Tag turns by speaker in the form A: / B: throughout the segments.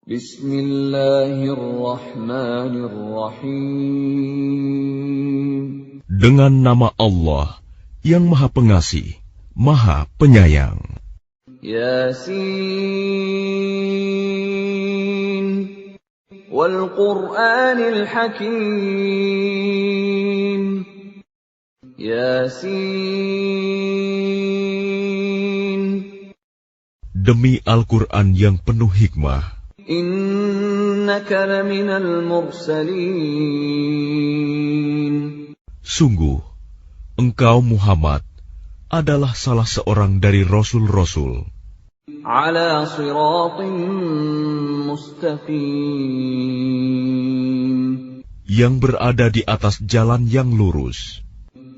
A: Bismillahirrahmanirrahim.
B: Dengan nama Allah yang Maha Pengasih, Maha Penyayang.
A: Yasin wal Qur'anil Hakim. Yasin.
B: Demi Al-Quran yang penuh hikmah.
A: Innaka laminal mursalin.
B: Sungguh, engkau Muhammad adalah salah seorang dari Rasul-Rasul.
A: Ala siratin mustaqim.
B: Yang berada di atas jalan yang lurus.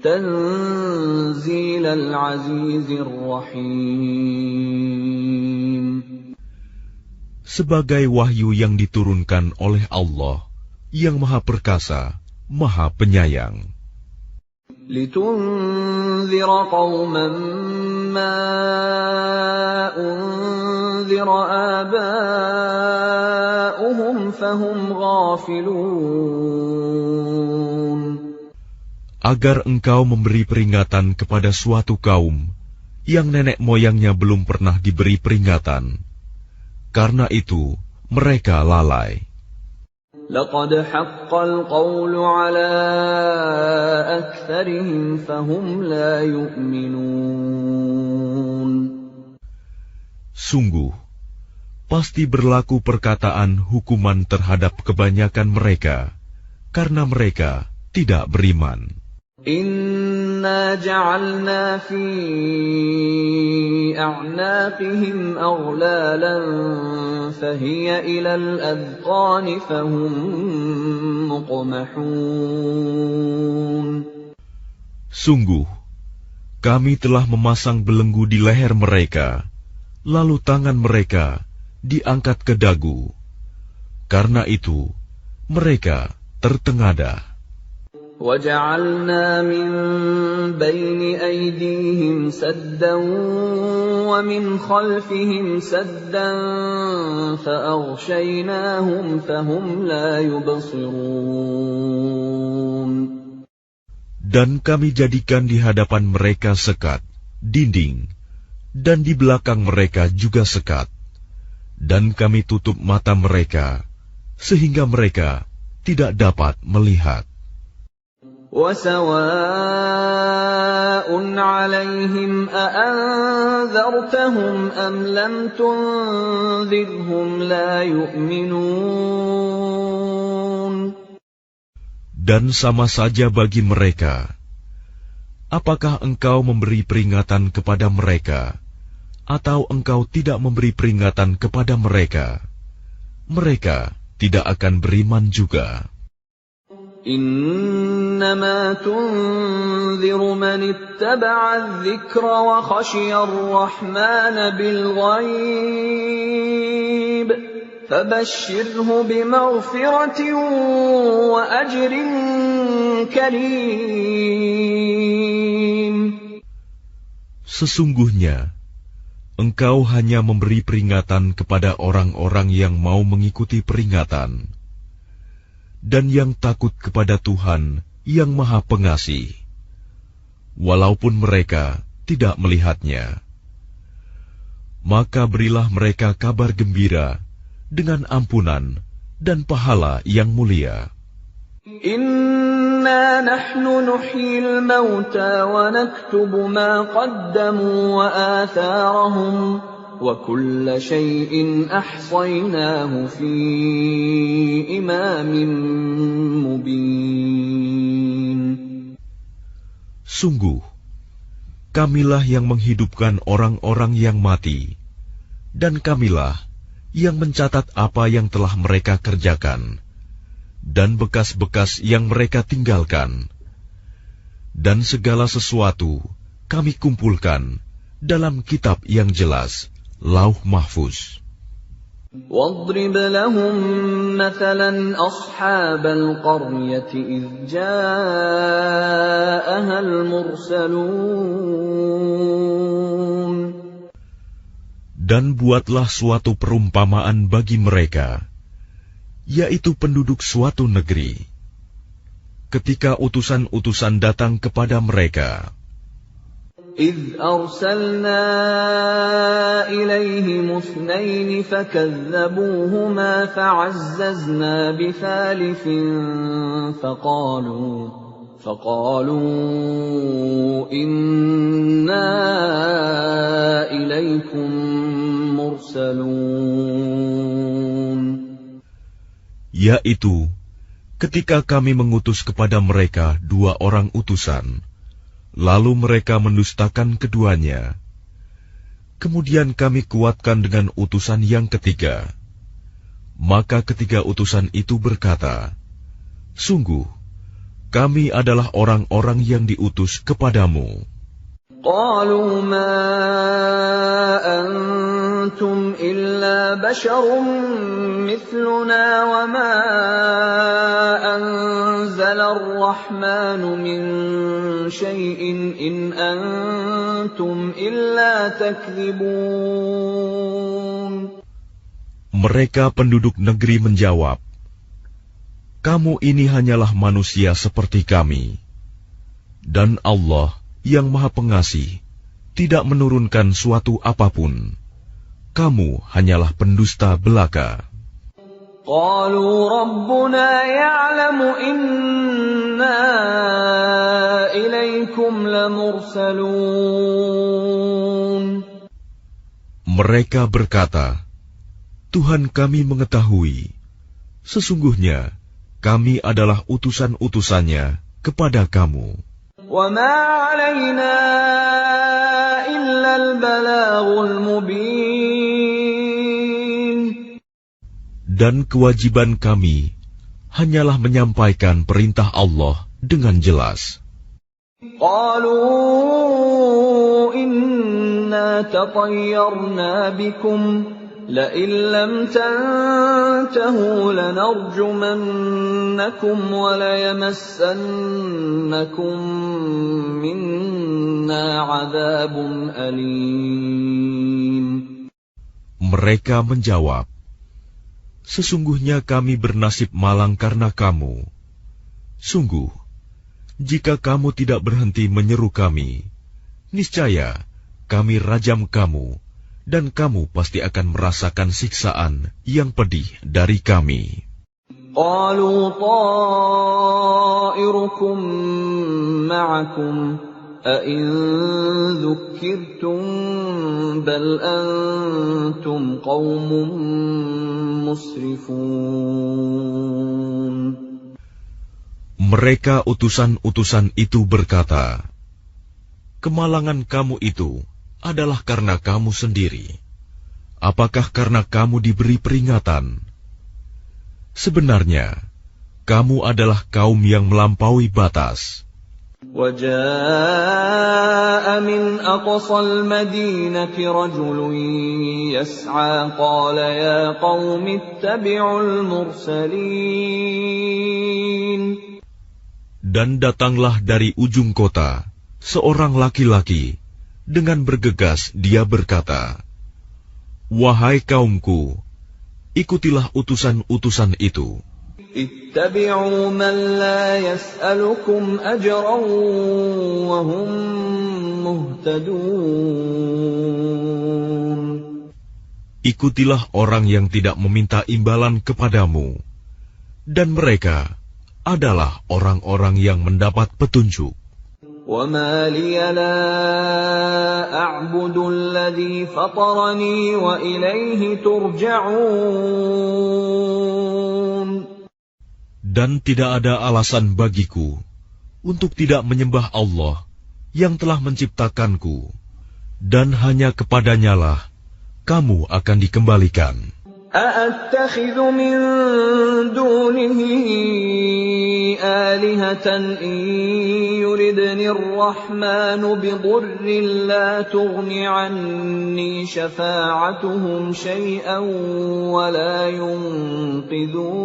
A: Tanzilal azizir rahim.
B: Sebagai wahyu yang diturunkan oleh Allah yang Maha Perkasa, Maha Penyayang.
A: Litunzira qauman ma unzira aba'uhum fahum ghafilun.
B: Agar engkau memberi peringatan kepada suatu kaum yang nenek moyangnya belum pernah diberi peringatan. Karena itu, mereka lalai.
A: Laqad haqqal qawlu ala aktsarihim fahum la yu'minun.
B: Sungguh, pasti berlaku perkataan hukuman terhadap kebanyakan mereka, karena mereka tidak beriman.
A: Inna ja'alna fi a'naqihim aghlalan fahiya ilal adqani fahum muqmahun.
B: Sungguh, kami telah memasang belenggu di leher mereka, lalu tangan mereka diangkat ke dagu. Karena itu, mereka tertengadah.
A: وَجَعَلْنَا مِنْ بَيْنِ أَيْدِيهِمْ سَدًّا وَمِنْ خَلْفِهِمْ سَدًّا فَأَغْشَيْنَاهُمْ فَهُمْ لَا يُبْصِرُونَ.
B: Dan kami jadikan di hadapan mereka sekat, dinding, dan di belakang mereka juga sekat. Dan kami tutup mata mereka, sehingga mereka tidak dapat melihat.
A: وَسَوَاءٌ عَلَيْهِمْ أَأَنذَرْتَهُمْ أَمْ لَمْ تُنذِرْهُمْ لَا يُؤْمِنُونَ.
B: Dan sama saja bagi mereka, apakah engkau memberi peringatan kepada mereka, atau engkau tidak memberi peringatan kepada mereka, mereka tidak akan beriman juga.
A: إنما تنذر من اتبع الذكر وخشي الرحمن بالغيب فبشره بمغفرة وأجر كريم.
B: Sesungguhnya, engkau hanya memberi peringatan kepada orang-orang yang mau mengikuti peringatan dan yang takut kepada Tuhan yang Maha Pengasih, walaupun mereka tidak melihatnya. Maka berilah mereka kabar gembira dengan ampunan dan pahala yang mulia.
A: Inna nahnu nuhyil mauta wa naktubu ma qaddamu wa atharahum وَكُلَّ شَيْءٍ أَحْصَيْنَاهُ فِي إِمَامٍ مُبِينٍ.
B: Sungguh, kamilah yang menghidupkan orang-orang yang mati, dan kamilah yang mencatat apa yang telah mereka kerjakan, dan bekas-bekas yang mereka tinggalkan. Dan segala sesuatu kami kumpulkan dalam kitab yang jelas, Lauh Mahfuz.
A: وَاضْرِبْ لَهُمْ مَثَلًا أَصْحَابَ الْقَرْيَةِ إِذْ جَاءَهَا الْمُرْسَلُونَ.
B: Dan buatlah suatu perumpamaan bagi mereka, yaitu penduduk suatu negeri. Ketika utusan-utusan datang kepada mereka,
A: إِذْ أَرْسَلْنَا إِلَيْهِمُ اثْنَيْنِ فَكَذَّبُوهُمَا فَعَزَّزْنَا بِثَالِثٍ فَقَالُوا إِنَّا إِلَيْكُمْ مُرْسَلُونَ.
B: Yaitu, ketika kami mengutus kepada mereka 2 orang utusan, lalu mereka mendustakan keduanya. Kemudian kami kuatkan dengan utusan yang ketiga. Maka ketiga utusan itu berkata, sungguh, kami adalah orang-orang yang diutus kepadamu.
A: قالوا ما أنتم إلا بشر مثلنا وما أنزل الرحمن من شيء إن أنتم إلا تكذبون.
B: Mereka penduduk negeri menjawab, kamu ini hanyalah manusia seperti kami, dan Allah yang Maha Pengasih tidak menurunkan suatu apapun. Kamu hanyalah pendusta belaka.
A: قالوا ربنا يعلم إنا إليكم لمرسلون.
B: Mereka berkata, Tuhan kami mengetahui, sesungguhnya kami adalah utusan-utusannya kepada kamu.
A: وَمَا عَلَيْنَا إِلَّا الْبَلَاغُ الْمُبِينُ.
B: Dan kewajiban kami hanyalah menyampaikan perintah Allah dengan jelas.
A: قَالُوا إِنَّا تَطَيَّرْنَا بِكُمْ لَئِن لَّمْ تَنْتَهُوا لَنَرْجُمَنَّكُمْ وَلَيَمَسَّنَّكُمْ مِنَّا عَذَابٌ أَلِيمٌ.
B: Mereka menjawab, sesungguhnya kami bernasib malang karena kamu. Sungguh, jika kamu tidak berhenti menyeru kami, niscaya kami rajam kamu, dan kamu pasti akan merasakan siksaan yang pedih dari kami.
A: قَالُوا طَائِرُكُمْ مَعَكُمْ أَإِن ذُكِّرْتُمْ بَلْ أَنْتُمْ قَوْمٌ مُسْرِفُونَ.
B: Mereka utusan-utusan itu berkata, kemalangan kamu itu adalah karena kamu sendiri. Apakah karena kamu diberi peringatan? Sebenarnya, kamu adalah kaum yang melampaui batas.
A: وَجَاءَ مِنْ أَقْصَى الْمَدِينَةِ رَجُلٌ يَسْعَىٰ قَالَ يَا قَوْمِ اتَّبِعُوا الْمُرْسَلِينَ.
B: Dan datanglah dari ujung kota seorang laki-laki. Dengan bergegas dia berkata, wahai kaumku, ikutilah utusan-utusan itu.
A: Ittabi'u man la yas'alukum ajran wa hum muhtadun.
B: Ikutilah orang yang tidak meminta imbalan kepadamu, dan mereka adalah orang-orang yang mendapat petunjuk.
A: وَمَا لِيَ لَا أَعْبُدُ الَّذِي فَطَرَنِي وَإِلَيْهِ تُرْجَعُونَ.
B: Dan tidak ada alasan bagiku untuk tidak menyembah Allah yang telah menciptakanku, dan hanya kepadanyalah kamu akan dikembalikan.
A: أَأَتَّخِذُ مِن دُونِهِ آلِهَةً إِن يُرِدْنِ الرَّحْمَنُ بِضُرٍّ لَّا تُغْنِ عَنِّي شَفَاعَتُهُمْ شَيْئًا وَلَا يُنقِذُونَ.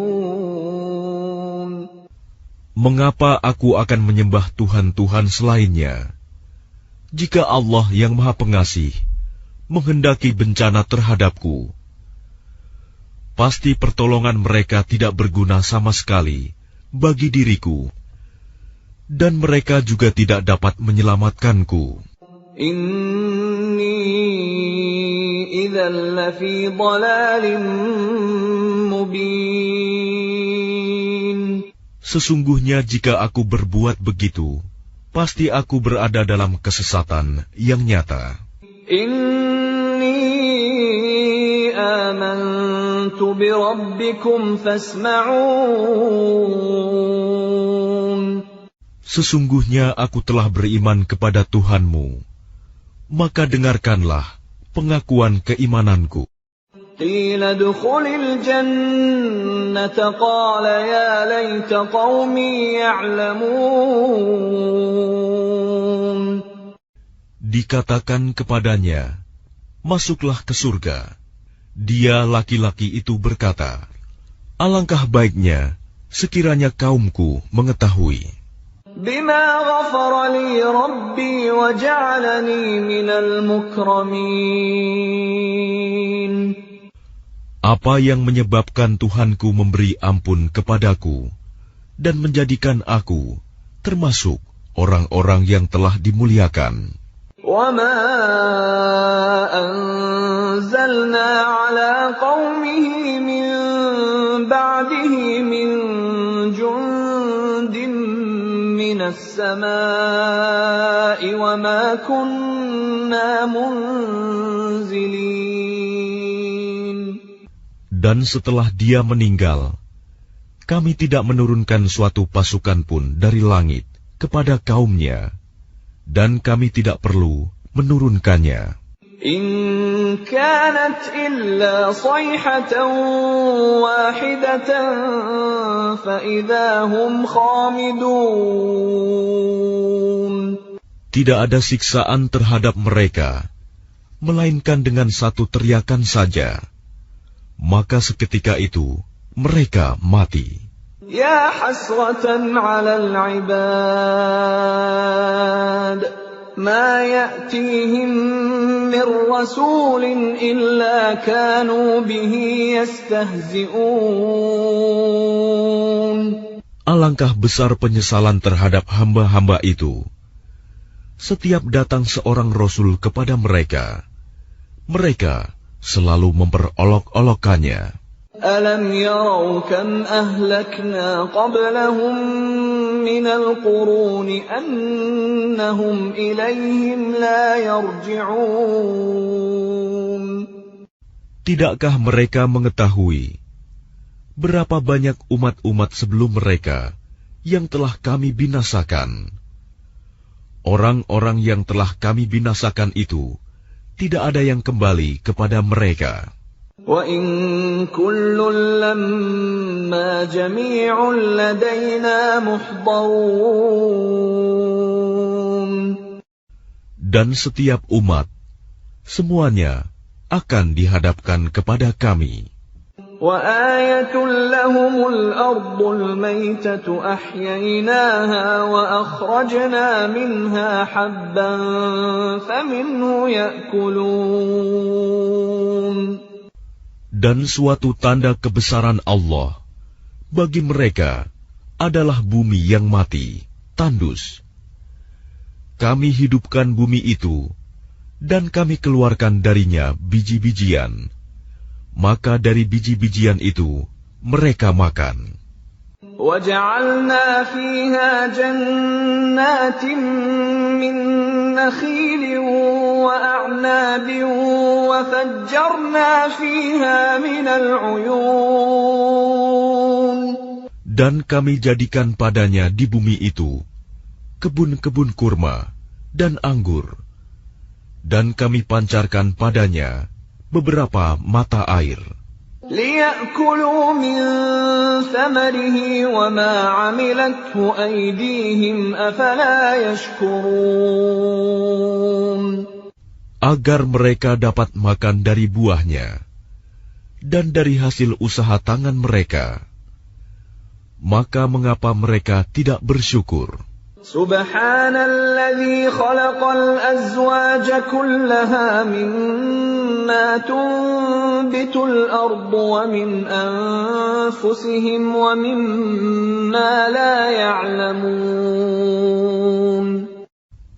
B: Mengapa aku akan menyembah Tuhan-Tuhan selainnya, jika Allah yang Maha Pengasih menghendaki bencana terhadapku, pasti pertolongan mereka tidak berguna sama sekali bagi diriku, dan mereka juga tidak dapat menyelamatkanku.
A: Inni idzan lafi dhalalin mubin.
B: Sesungguhnya jika aku berbuat begitu, pasti aku berada dalam kesesatan yang nyata.
A: Inni amantu bi rabbikum fasma'un.
B: Sesungguhnya aku telah beriman kepada Tuhanmu, maka dengarkanlah pengakuan keimananku.
A: Qila dukhulil jannata qala ya laita qaumi ya'lamun.
B: Dikatakan kepadanya, masuklah ke surga. Dia laki-laki itu berkata, alangkah baiknya sekiranya kaumku mengetahui.
A: Bima ghafara li rabbi wa ja'alani minal mukramin.
B: Apa yang menyebabkan Tuhanku memberi ampun kepadaku dan menjadikan aku termasuk orang-orang yang telah dimuliakan.
A: وَمَا أَنزَلْنَا عَلَىٰ قَوْمِهِ مِن بَعْدِهِ مِن جُندٍ مِّنَ السَّمَاءِ وَمَا كُنَّا مُنزِلِينَ.
B: Dan setelah dia meninggal, kami tidak menurunkan suatu pasukan pun dari langit kepada kaumnya, dan kami tidak perlu menurunkannya.
A: In kanat illa sayhatan wahidatan fa idza hum khamidun.
B: Tidak ada siksaan terhadap mereka, melainkan dengan satu teriakan saja, maka seketika itu mereka mati.
A: Ya hasratan 'alal 'ibad ma ya'tihim min rasulin illa kanu bihi yastahzi'un.
B: Alangkah besar penyesalan terhadap hamba-hamba itu. Setiap datang seorang rasul kepada mereka, mereka selalu memperolok-olokkannya.
A: Alam yarau kam ahlakna qablahum minal quruni annahum ilayhim la yarji'un.
B: Tidakkah mereka mengetahui berapa banyak umat-umat sebelum mereka yang telah kami binasakan? Orang-orang yang telah kami binasakan itu tidak ada yang kembali kepada mereka.
A: وَإِن كُلٌّ لَّمَّا جَمِيعٌ لَّدَيْنَا مُحْضَرُونَ.
B: Dan setiap umat, semuanya akan dihadapkan kepada kami.
A: وَآيَةٌ لَّهُمُ الْأَرْضُ الْمَيْتَةُ أَحْيَيْنَاهَا وَأَخْرَجْنَا مِنْهَا حَبًّا فَمِنْهُ يَأْكُلُونَ.
B: Dan suatu tanda kebesaran Allah bagi mereka adalah bumi yang mati, tandus. Kami hidupkan bumi itu, dan kami keluarkan darinya biji-bijian. Maka dari biji-bijian itu mereka makan.
A: وَجَعَلْنَا فِيهَا جَنَّاتٍ مِّن نَّخِيلٍ وَأَعْنَابٍ وَفَجَّرْنَا فِيهَا مِنَ الْعُيُونِ. Dan
B: kami jadikan padanya di bumi itu kebun-kebun kurma dan anggur, dan kami pancarkan padanya beberapa mata air.
A: لِيَأْكُلُوا مِن ثَمَرِهِ وَمَا عَمِلَتْهُ أَيْدِيهِمْ أَفَلَا يَشْكُرُونَ.
B: Agar mereka dapat makan dari buahnya dan dari hasil usaha tangan mereka. Maka mengapa mereka tidak bersyukur?
A: Subhanalladzi khalaqal azwaja kullaha mimma tunbitul ardu wa min anfusihim wa mimma la ya'lamun.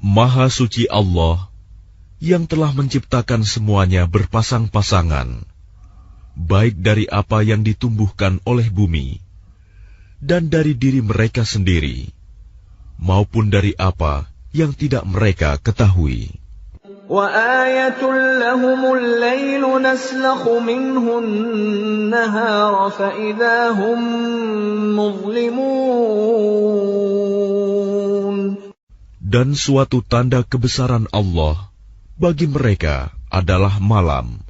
B: Maha suci Allah yang telah menciptakan semuanya berpasang-pasangan, baik dari apa yang ditumbuhkan oleh bumi, dan dari diri mereka sendiri, maupun dari apa yang tidak mereka ketahui.
A: وَآيَةٌ لَهُمُ اللَّيْلُ نَسْلَخُ مِنْهُ النَّهَارَ فَإِذَا هُمْ مُظْلِمُونَ.
B: Dan suatu tanda kebesaran Allah bagi mereka adalah malam.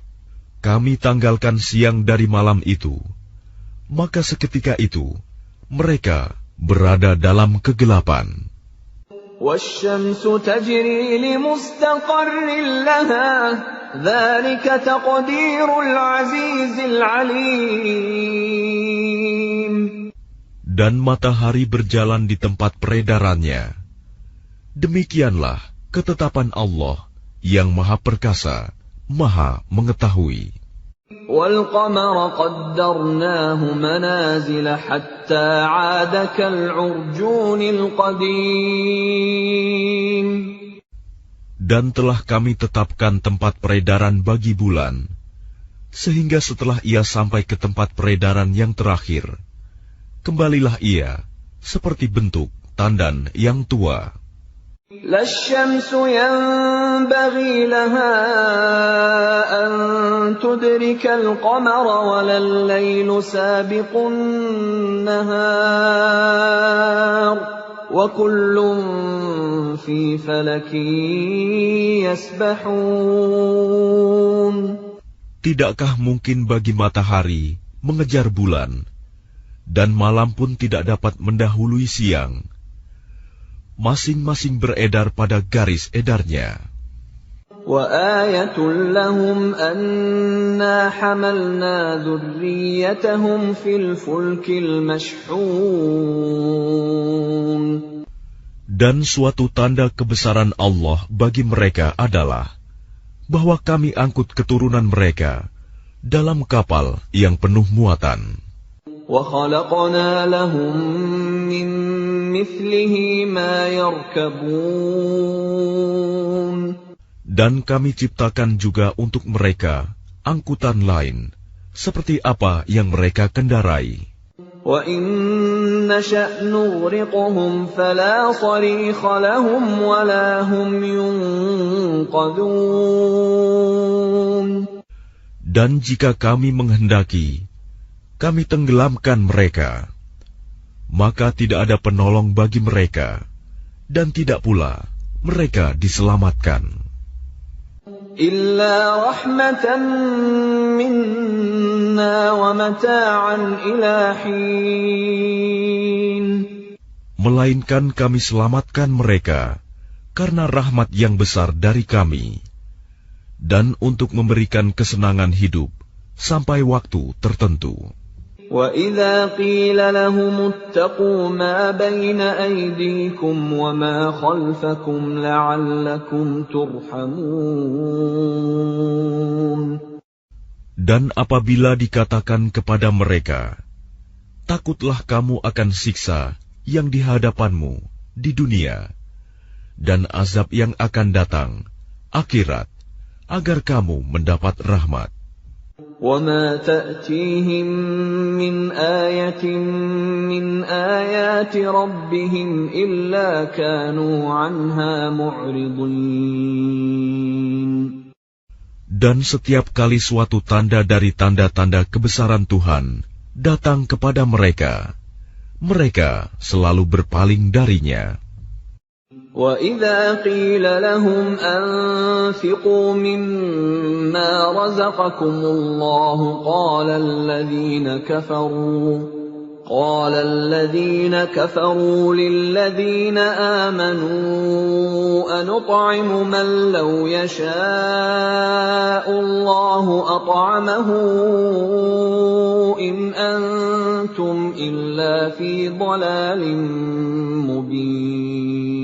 B: Kami tanggalkan siang dari malam itu, maka seketika itu mereka berada dalam kegelapan.
A: وَالشَّمْسُ تَجْرِي لِمُسْتَقَرٍّ لَهَا ذَلِكَ تَقْدِيرُ الْعَزِيزِ الْعَلِيمِ.
B: Dan matahari berjalan di tempat peredarannya. Demikianlah ketetapan Allah yang Maha Perkasa, Maha Mengetahui.
A: وَالْقَمَرَ قَدَّرْنَاهُ مَنَازِلَ حَتَّى عَادَ كَالْعُرْجُونِ الْقَدِيمِ.
B: Dan telah kami tetapkan tempat peredaran bagi bulan, sehingga setelah ia sampai ke tempat peredaran yang terakhir, kembalilah ia seperti bentuk tandan yang tua.
A: لا الشمس ينبغي لها أن تدرك القمر ولا الليل سابق النهار وكل في فلك يسبحون.
B: Tidakkah mungkin bagi matahari mengejar bulan, dan malam pun tidak dapat mendahului siang? Masing-masing beredar pada garis edarnya.
A: وَآيَةٌ لَهُمْ أَنَّا حَمَلْنَا ذُرِّيَّتَهُمْ فِي الْفُلْكِ الْمَشْحُونِ.
B: Dan suatu tanda kebesaran Allah bagi mereka adalah bahwa kami angkut keturunan mereka dalam kapal yang penuh muatan.
A: وَخَلَقْنَا لَهُم مِّن مِّثْلِهِ مَا يَرْكَبُونَ.
B: Dan kami ciptakan juga untuk mereka angkutan lain, seperti apa yang mereka kendarai.
A: وَإِن نَّشَأْ نُغْرِقْهُمْ فَلَا صَرِيخَ لَهُمْ وَلَا هُمْ يُنقَذُونَ.
B: Dan jika kami menghendaki, kami tenggelamkan mereka, maka tidak ada penolong bagi mereka, dan tidak pula mereka diselamatkan.
A: Illa rahmatan minna wa mata'an ila hin.
B: Melainkan kami selamatkan mereka karena rahmat yang besar dari kami, dan untuk memberikan kesenangan hidup sampai waktu tertentu.
A: وَإِذَا قِيلَ لَهُمُ اتَّقُوا مَا بَيْنَ أَيْدِيكُمْ وَمَا خَلْفَكُمْ لَعَلَّكُمْ تُرْحَمُونَ.
B: Dan apabila dikatakan kepada mereka, takutlah kamu akan siksa yang di hadapanmu di dunia, dan azab yang akan datang, akhirat, agar kamu mendapat rahmat.
A: وَمَا تَأْتِيهِمْ مِنْ آيَةٍ مِنْ آيَاتِ رَبِّهِمْ إِلَّا كَانُوا عَنْهَا مُعْرِضِينَ.
B: Dan setiap kali suatu tanda dari tanda-tanda kebesaran Tuhan datang kepada mereka, mereka selalu berpaling darinya.
A: وَإِذَا قِيلَ لَهُمْ أَنفِقُوا مِمَّا رَزَقَكُمُ اللَّهُ قَالَ الَّذِينَ كَفَرُوا لِلَّذِينَ آمَنُوا أَنُطْعِمُ مَن لَّوْ يَشَاءُ اللَّهُ أَطْعَمَهُ إِنْ أَنتُمْ إِلَّا فِي ضَلَالٍ مُّبِينٍ.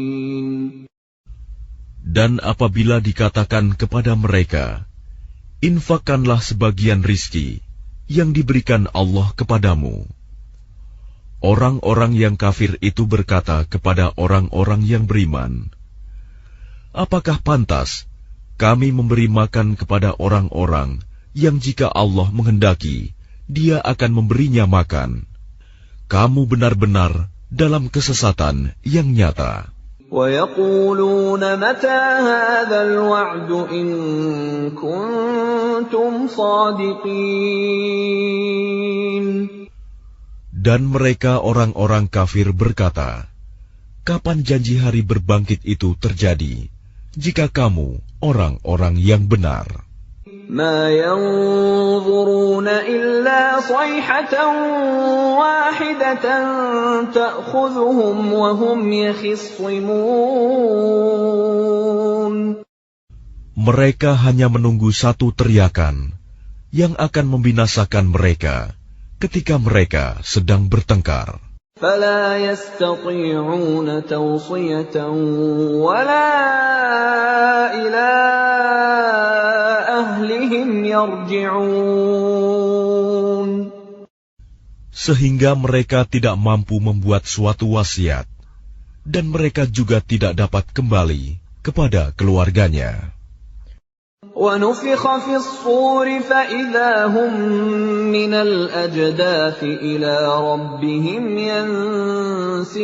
B: Dan apabila dikatakan kepada mereka, infakkanlah sebagian rizki yang diberikan Allah kepadamu. Orang-orang yang kafir itu berkata kepada orang-orang yang beriman, apakah pantas kami memberi makan kepada orang-orang yang jika Allah menghendaki, Dia akan memberinya makan? Kamu benar-benar dalam kesesatan yang nyata.
A: وَيَقُولُونَ مَتَى هَذَا الْوَعْدُ إِن كُنتُمْ صَادِقِينَ.
B: Dan mereka orang-orang kafir berkata, kapan janji hari berbangkit itu terjadi, jika kamu orang-orang yang benar?
A: مَا يَنظُرُونَ إِلَّا صَيْحَةً وَاحِدَةً تَأْخُذُهُمْ وَهُمْ يَخِصِّمُونَ.
B: Mereka hanya menunggu satu teriakan yang akan membinasakan mereka ketika mereka sedang bertengkar.
A: فَلَا يَسْتَطِيعُونَ تَوْصِيَةً وَلَا إِلَىٰ أَهْلِهِمْ يَرْجِعُونَ.
B: Sehingga mereka tidak mampu membuat suatu wasiat, dan mereka juga tidak dapat kembali kepada keluarganya.
A: وَنُفِخَ فِي الصُّورِ فَإِذَا هُم مِّنَ الْأَجْدَاثِ إِلَىٰ رَبِّهِمْ يَنسِلُونَ.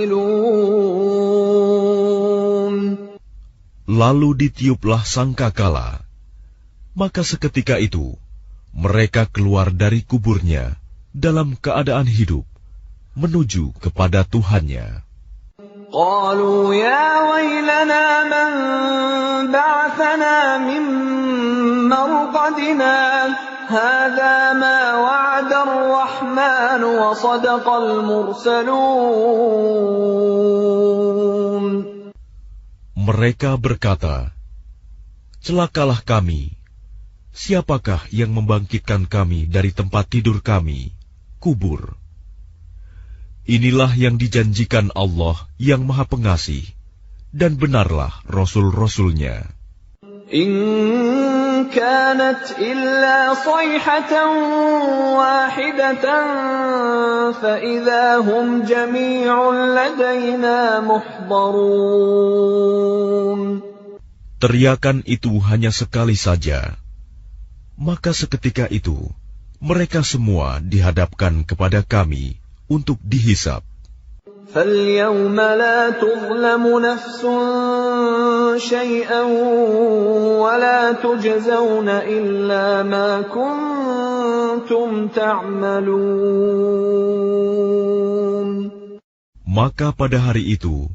B: Lalu ditiuplah sangkakala, maka seketika itu mereka keluar dari kuburnya dalam keadaan hidup menuju kepada Tuhannya.
A: قالوا يا ويلنا من بعثنا من مرقدنا هذا ما وعد الرحمن وصدق المرسلون.
B: Mereka berkata, celakalah kami, siapakah yang membangkitkan kami dari tempat tidur kami, kubur? Inilah yang dijanjikan Allah yang Maha Pengasih, dan benarlah Rasul-Rasulnya.
A: إن كانت إلا صيحة واحدة فإذا هم جميع لدينا محضرون.
B: Teriakan itu hanya sekali saja, maka seketika itu mereka semua dihadapkan kepada kami untuk dihisab.
A: فَالْيَوْمَ لَا تُظْلَمُ نَفْسٌ شَيْئًا وَلَا تُجْزَوْنَ إِلَّا مَا كُنتُمْ تَعْمَلُونَ.
B: Maka pada hari itu,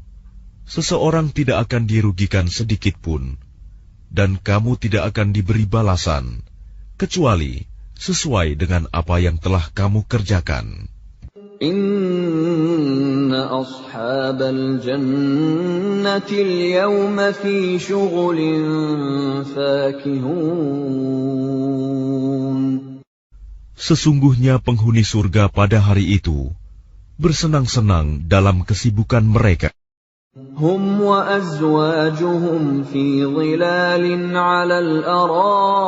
B: seseorang tidak akan dirugikan sedikit pun, dan kamu tidak akan diberi balasan, kecuali sesuai dengan apa yang telah kamu kerjakan.
A: Inna ashabal jannati al-yawma fi shughulin fakihun.
B: Sesungguhnya penghuni surga pada hari itu bersenang-senang dalam kesibukan mereka.
A: Hum wa azwajuhum fi dhilalin 'ala al-ara'iki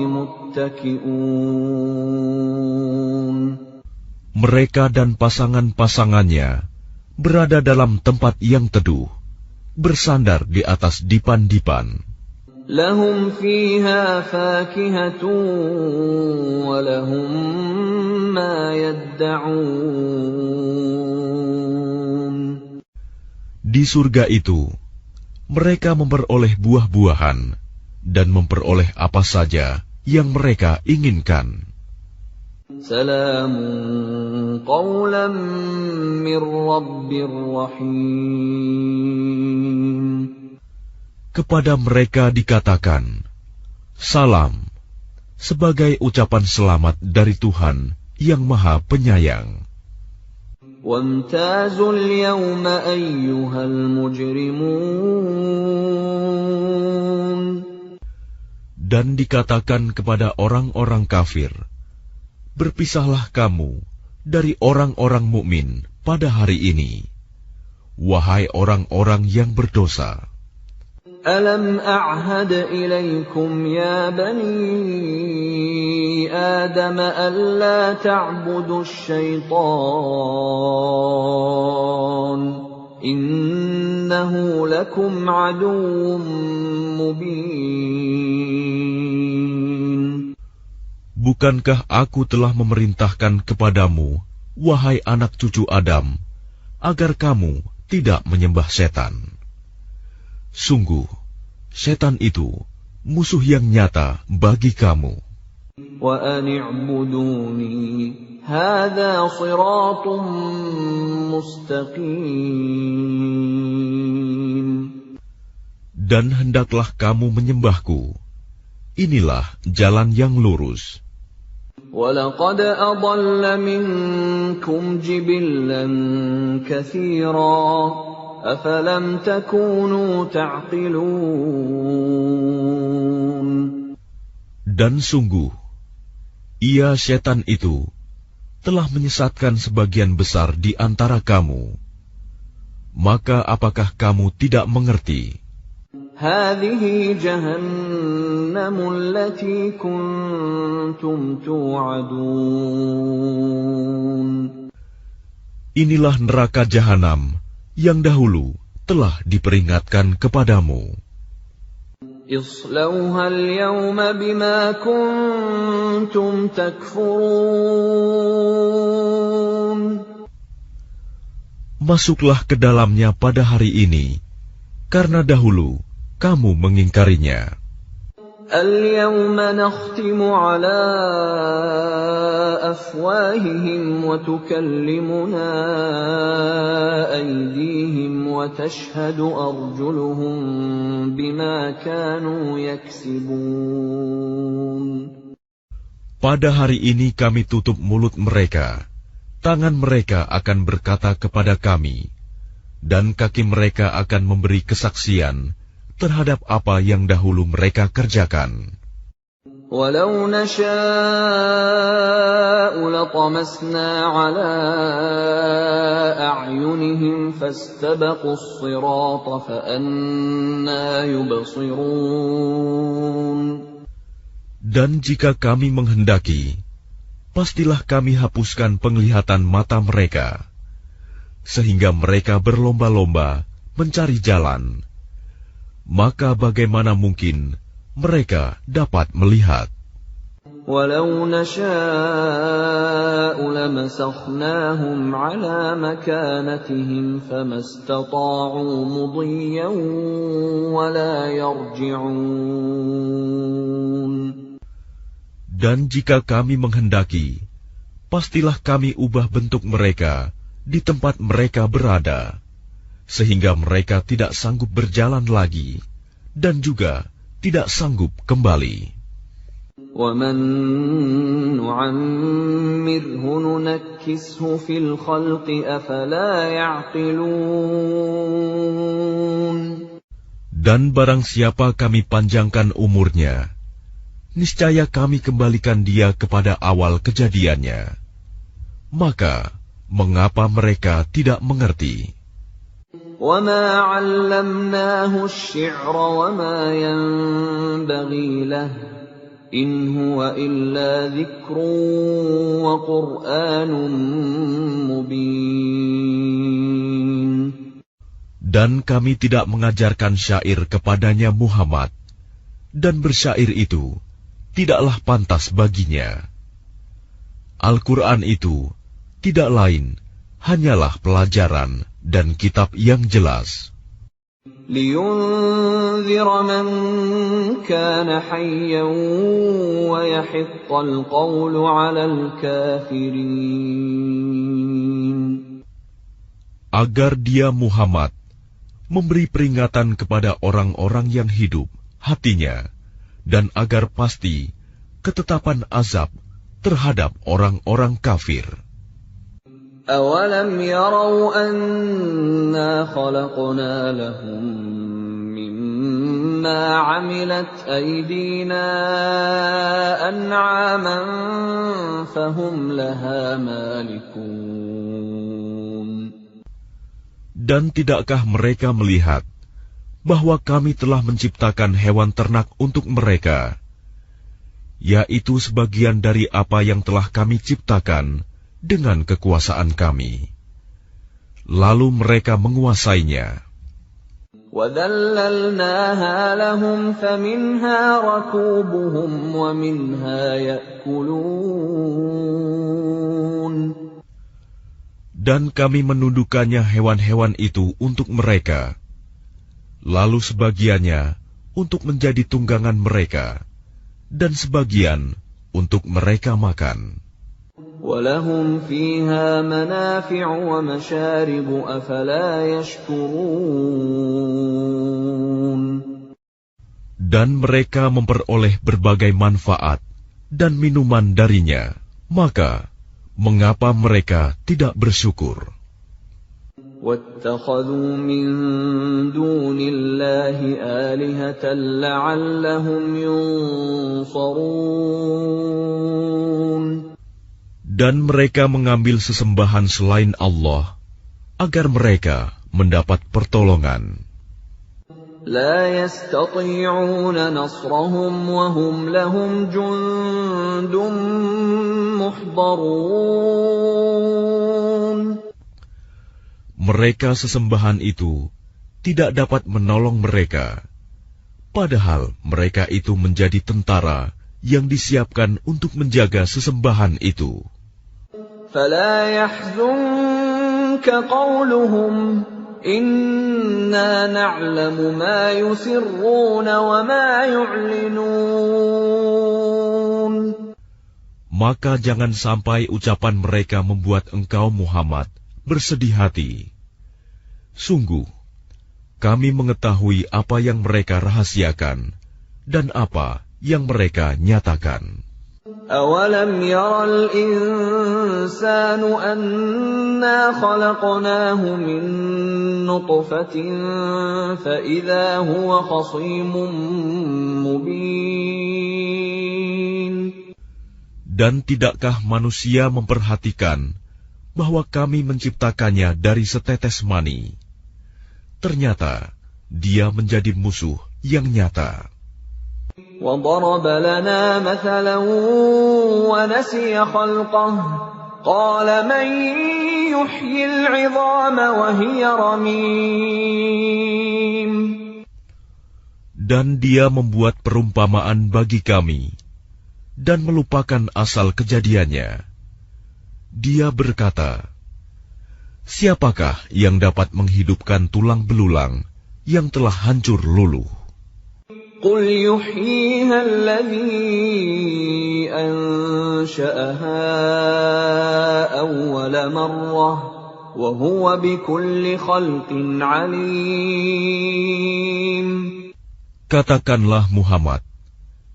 A: muttaki'un.
B: Mereka dan pasangan-pasangannya berada dalam tempat yang teduh, bersandar di atas dipan-dipan.
A: Lahum fiha fakihatun wa lahum ma yadda'un.
B: Di surga itu, mereka memperoleh buah-buahan dan memperoleh apa saja yang mereka inginkan.
A: Salamun qawlan min Rabbir Rahim.
B: Kepada mereka dikatakan, salam, sebagai ucapan selamat dari Tuhan yang Maha Penyayang.
A: Wamtazul yawma ayyuhal mujrimun.
B: Dan dikatakan kepada orang-orang kafir, berpisahlah kamu dari orang-orang mukmin pada hari ini, wahai orang-orang yang berdosa.
A: ألم أعهد إليكم يا بني آدم ألا تعبدوا الشيطان إنه لكم عدو مبين.
B: Bukankah aku telah memerintahkan kepadamu, wahai anak cucu Adam, agar kamu tidak menyembah setan? Sungguh, setan itu musuh yang nyata bagi kamu.
A: وَأَنِ اعْبُدُونِي هَذَا صِرَاطٌ مُسْتَقِيمٌ.
B: Dan hendaklah kamu menyembahku. Inilah jalan yang lurus.
A: وَلَقَدْ أَضَلَّ مِنكُمْ جِبِلًّا كَثِيرًا أَفَلَمْ تَكُونُوا تَعْقِلُونَ.
B: Dan sungguh, ia setan itu telah menyesatkan sebagian besar di antara kamu. Maka apakah kamu tidak mengerti?
A: هَذِهِ جَهَنَّمُ الَّتِي كُنتُمْ تُوعَدُونَ.
B: Inilah neraka jahanam yang dahulu telah diperingatkan kepadamu.
A: اصْلَوْهَا الْيَوْمَ بِمَا كُنتُمْ تَكْفُرُونَ.
B: Masuklah ke dalamnya pada hari ini, karena dahulu kamu mengingkarinya.
A: الْيَوْمَ نَخْتِمُ عَلَى أَفْوَاهِهِمْ وَتُكَلِّمُنَا أَيْدِيهِمْ وَتَشْهَدُ أَرْجُلُهُم بِمَا كَانُوا يَكْسِبُونَ.
B: Pada hari ini kami tutup mulut mereka, tangan mereka akan berkata kepada kami, dan kaki mereka akan memberi kesaksian terhadap apa yang dahulu mereka kerjakan.
A: وَلَوْ نَشَاءُ لَطَمَسْنَا عَلَى أَعْيُنِهِمْ فَاسْتَبَقُوا الصِّرَاطَ فَأَنَّىٰ يُبْصِرُونَ.
B: Dan jika kami menghendaki, pastilah kami hapuskan penglihatan mata mereka, sehingga mereka berlomba-lomba mencari jalan. Maka bagaimana mungkin mereka dapat melihat?
A: وَلَوْ نَشَاءُ لَمَسَخْنَاهُمْ عَلَى مَكَانَتِهِمْ فَمَا اسْتَطَاعُوا مُضِيًّا وَلَا يَرْجِعُونَ.
B: Dan jika kami menghendaki, pastilah kami ubah bentuk mereka di tempat mereka berada, sehingga mereka tidak sanggup berjalan lagi, dan juga tidak sanggup kembali.
A: وَمَن نُّعَمِّرْهُ نُنَكِّسْهُ فِي الْخَلْقِ أَفَلَا يَعْقِلُونَ.
B: Dan barang siapa kami panjangkan umurnya, niscaya kami kembalikan dia kepada awal kejadiannya. Maka, mengapa mereka tidak mengerti?
A: وَمَا عَلَّمْنَاهُ الشِّعْرَ وَمَا يَنبَغِي لَهُ إِنْ هُوَ إِلَّا ذِكْرٌ وَقُرْآنٌ مُبِينٌ.
B: Dan kami tidak mengajarkan syair kepadanya Muhammad, dan bersyair itu tidaklah pantas baginya. Al-Quran itu tidak lain hanyalah pelajaran dan kitab yang jelas.
A: لِيُنذِرَ مَن كَانَ حَيًّا وَيَحِقَّ الْقَوْلُ عَلَى الْكَافِرِينَ.
B: Agar dia Muhammad memberi peringatan kepada orang-orang yang hidup hatinya, dan agar pasti ketetapan azab terhadap orang-orang kafir.
A: أَوَلَمْ يَرَوْا أَنَّا خَلَقْنَا لَهُم مِّمَّا عَمِلَتْ أَيْدِينَا أَنْعَامًا فَهُمْ لَهَا مَالِكُونَ.
B: Dan tidakkah mereka melihat bahwa kami telah menciptakan hewan ternak untuk mereka, yaitu sebagian dari apa yang telah kami ciptakan dengan kekuasaan kami. Lalu mereka menguasainya.
A: وَذَلَّلْنَاهَا لَهُمْ فَمِنْهَا رَكُوبُهُمْ وَمِنْهَا يَأْكُلُونَ.
B: Dan kami menundukkannya hewan-hewan itu untuk mereka, lalu sebagiannya untuk menjadi tunggangan mereka, dan sebagian untuk mereka makan.
A: وَلَهُمْ فِيهَا مَنَافِعُ وَمَشَارِبُ أَفَلَا يَشْكُرُونَ.
B: Dan mereka memperoleh berbagai manfaat dan minuman darinya, maka mengapa mereka tidak bersyukur?
A: وَاتَّخَذُوا مِن دُونِ اللَّهِ آلِهَةً لَّعَلَّهُمْ يُنصَرُونَ.
B: Dan mereka mengambil sesembahan selain Allah, agar mereka mendapat pertolongan.
A: لَا يَسْتَطِيعُونَ نَصْرَهُمْ وَهُمْ لَهُمْ جُندٌ مُحْضَرُونَ.
B: Mereka sesembahan itu tidak dapat menolong mereka, padahal mereka itu menjadi tentara yang disiapkan untuk menjaga sesembahan itu.
A: فَلَا يَحْزُنكَ قَوْلُهُمْ إِنَّا نَعْلَمُ مَا يُسِرُّونَ وَمَا يُعْلِنُونَ.
B: Maka jangan sampai ucapan mereka membuat engkau Muhammad bersedih hati. Sungguh, kami mengetahui apa yang mereka rahasiakan dan apa yang mereka nyatakan.
A: أَوَلَمْ يَرَ الْإِنسَانُ أَنَّا خَلَقْنَاهُ مِن نُّطْفَةٍ فَإِذَا هُوَ خَصِيمٌ مُّبِينٌ.
B: Dan tidakkah manusia memperhatikan bahwa kami menciptakannya dari setetes mani? Ternyata dia menjadi musuh yang nyata.
A: وَضَرَبَ لَنَا مَثَلًا وَنَسِيَ خَلْقَهُ قَالَ مَن يُحْيِي الْعِظَامَ وَهِيَ رَمِيمٌ.
B: Dan dia membuat perumpamaan bagi kami dan melupakan asal kejadiannya. Dia berkata, siapakah yang dapat menghidupkan tulang belulang yang telah hancur luluh?
A: قُلْ يُحْيِيهَا الَّذِي أَنشَأَهَا أَوَّلَ مَرَّةٍ وَهُوَ بِكُلِّ خَلْقٍ عَلِيمٌ.
B: Katakanlah Muhammad,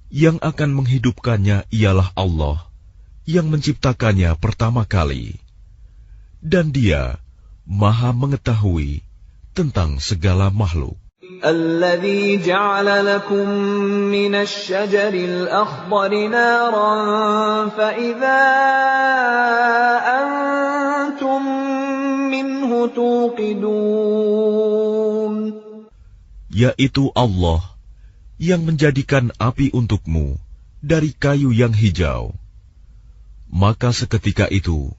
B: yang akan menghidupkannya ialah Allah, yang menciptakannya pertama kali, dan Dia Maha mengetahui tentang segala makhluk.
A: الَّذِي جَعَلَ لَكُم مِّنَ الشَّجَرِ الْأَخْضَرِ نَارًا فَإِذَا أَنتُم مِّنْهُ تُوقِدُونَ.
B: Yaitu Allah yang menjadikan api untukmu dari kayu yang hijau. Maka seketika itu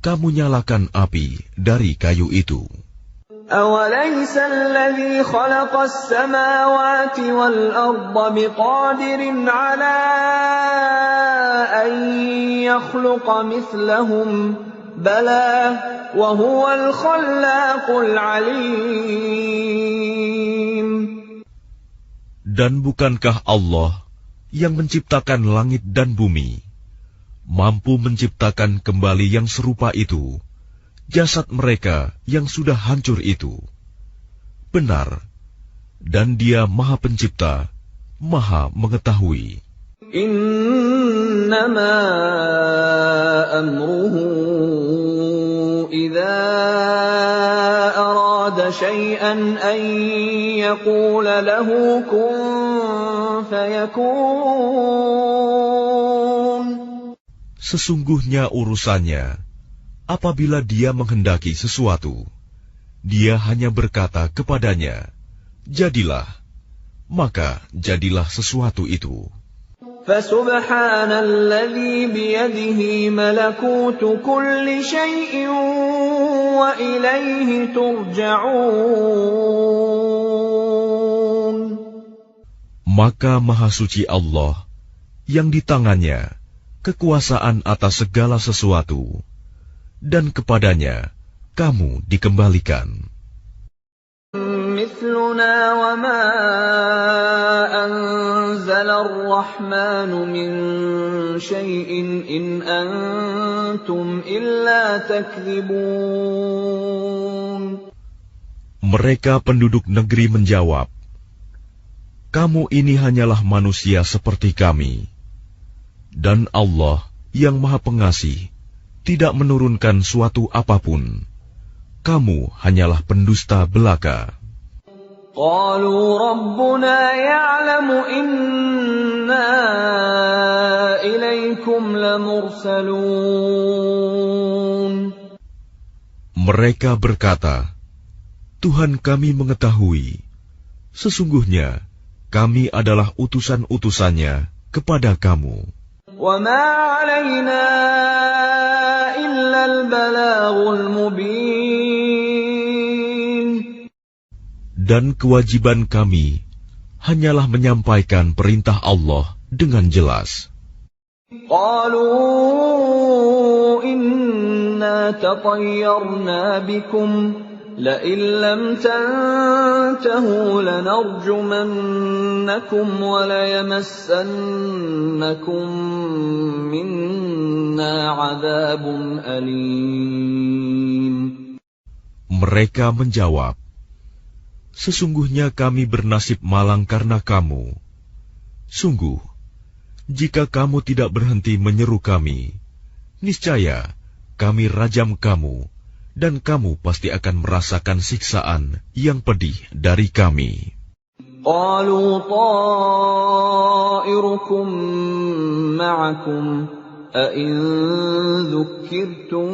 B: kamu nyalakan api dari kayu itu.
A: أَوَلَيْسَ الَّذِي خَلَقَ السَّمَاوَاتِ وَالْأَرْضَ بِقَادِرٍ عَلَىٰ أَن يَخْلُقَ مِثْلَهُم ۚ بَلَىٰ وَهُوَ الْخَلَّاقُ الْعَلِيمُ.
B: Dan bukankah Allah yang menciptakan langit dan bumi, mampu menciptakan kembali yang serupa itu, jasad mereka yang sudah hancur itu? Benar, dan Dia Maha Pencipta, Maha Mengetahui.
A: Innama amruhu idza arada syai'an an yaqula lahu kun fayakun.
B: Sesungguhnya urusannya, apabila Dia menghendaki sesuatu, Dia hanya berkata kepadanya, jadilah, maka jadilah sesuatu itu.
A: فَسُبْحَانَ الَّذِي بِيَدِهِ مَلَكُوتُ كُلِّ شَيْءٍ وَإِلَيْهِ تُرْجَعُونَ.
B: Maka Maha Suci Allah, yang di tangannya kekuasaan atas segala sesuatu, dan kepadanya kamu dikembalikan.
A: مثلنا وما أنزل الرحمن من شيء إن أنتم إلا تكذبون.
B: Mereka penduduk negeri menjawab, kamu ini hanyalah manusia seperti kami, dan Allah yang Maha Pengasih tidak menurunkan suatu apapun. Kamu hanyalah pendusta belaka.
A: قالوا ربنا يعلم إنا إليكم لمرسلون.
B: Mereka berkata, Tuhan kami mengetahui, sesungguhnya kami adalah utusan-utusannya kepada kamu.
A: وما علينا إلا البلاغ المبين.
B: Dan kewajiban kami hanyalah menyampaikan perintah Allah dengan jelas.
A: قالوا إنا تطيرنا بكم لئن لم تنتهوا لنرجمنكم وليمسنكم منا عذاب أليم.
B: Mereka menjawab, sesungguhnya kami bernasib malang karena kamu. Sungguh, jika kamu tidak berhenti menyeru kami, niscaya kami rajam kamu, dan kamu pasti akan merasakan siksaan yang pedih dari kami.
A: قالوا طائركم معكم أئن ذكرتم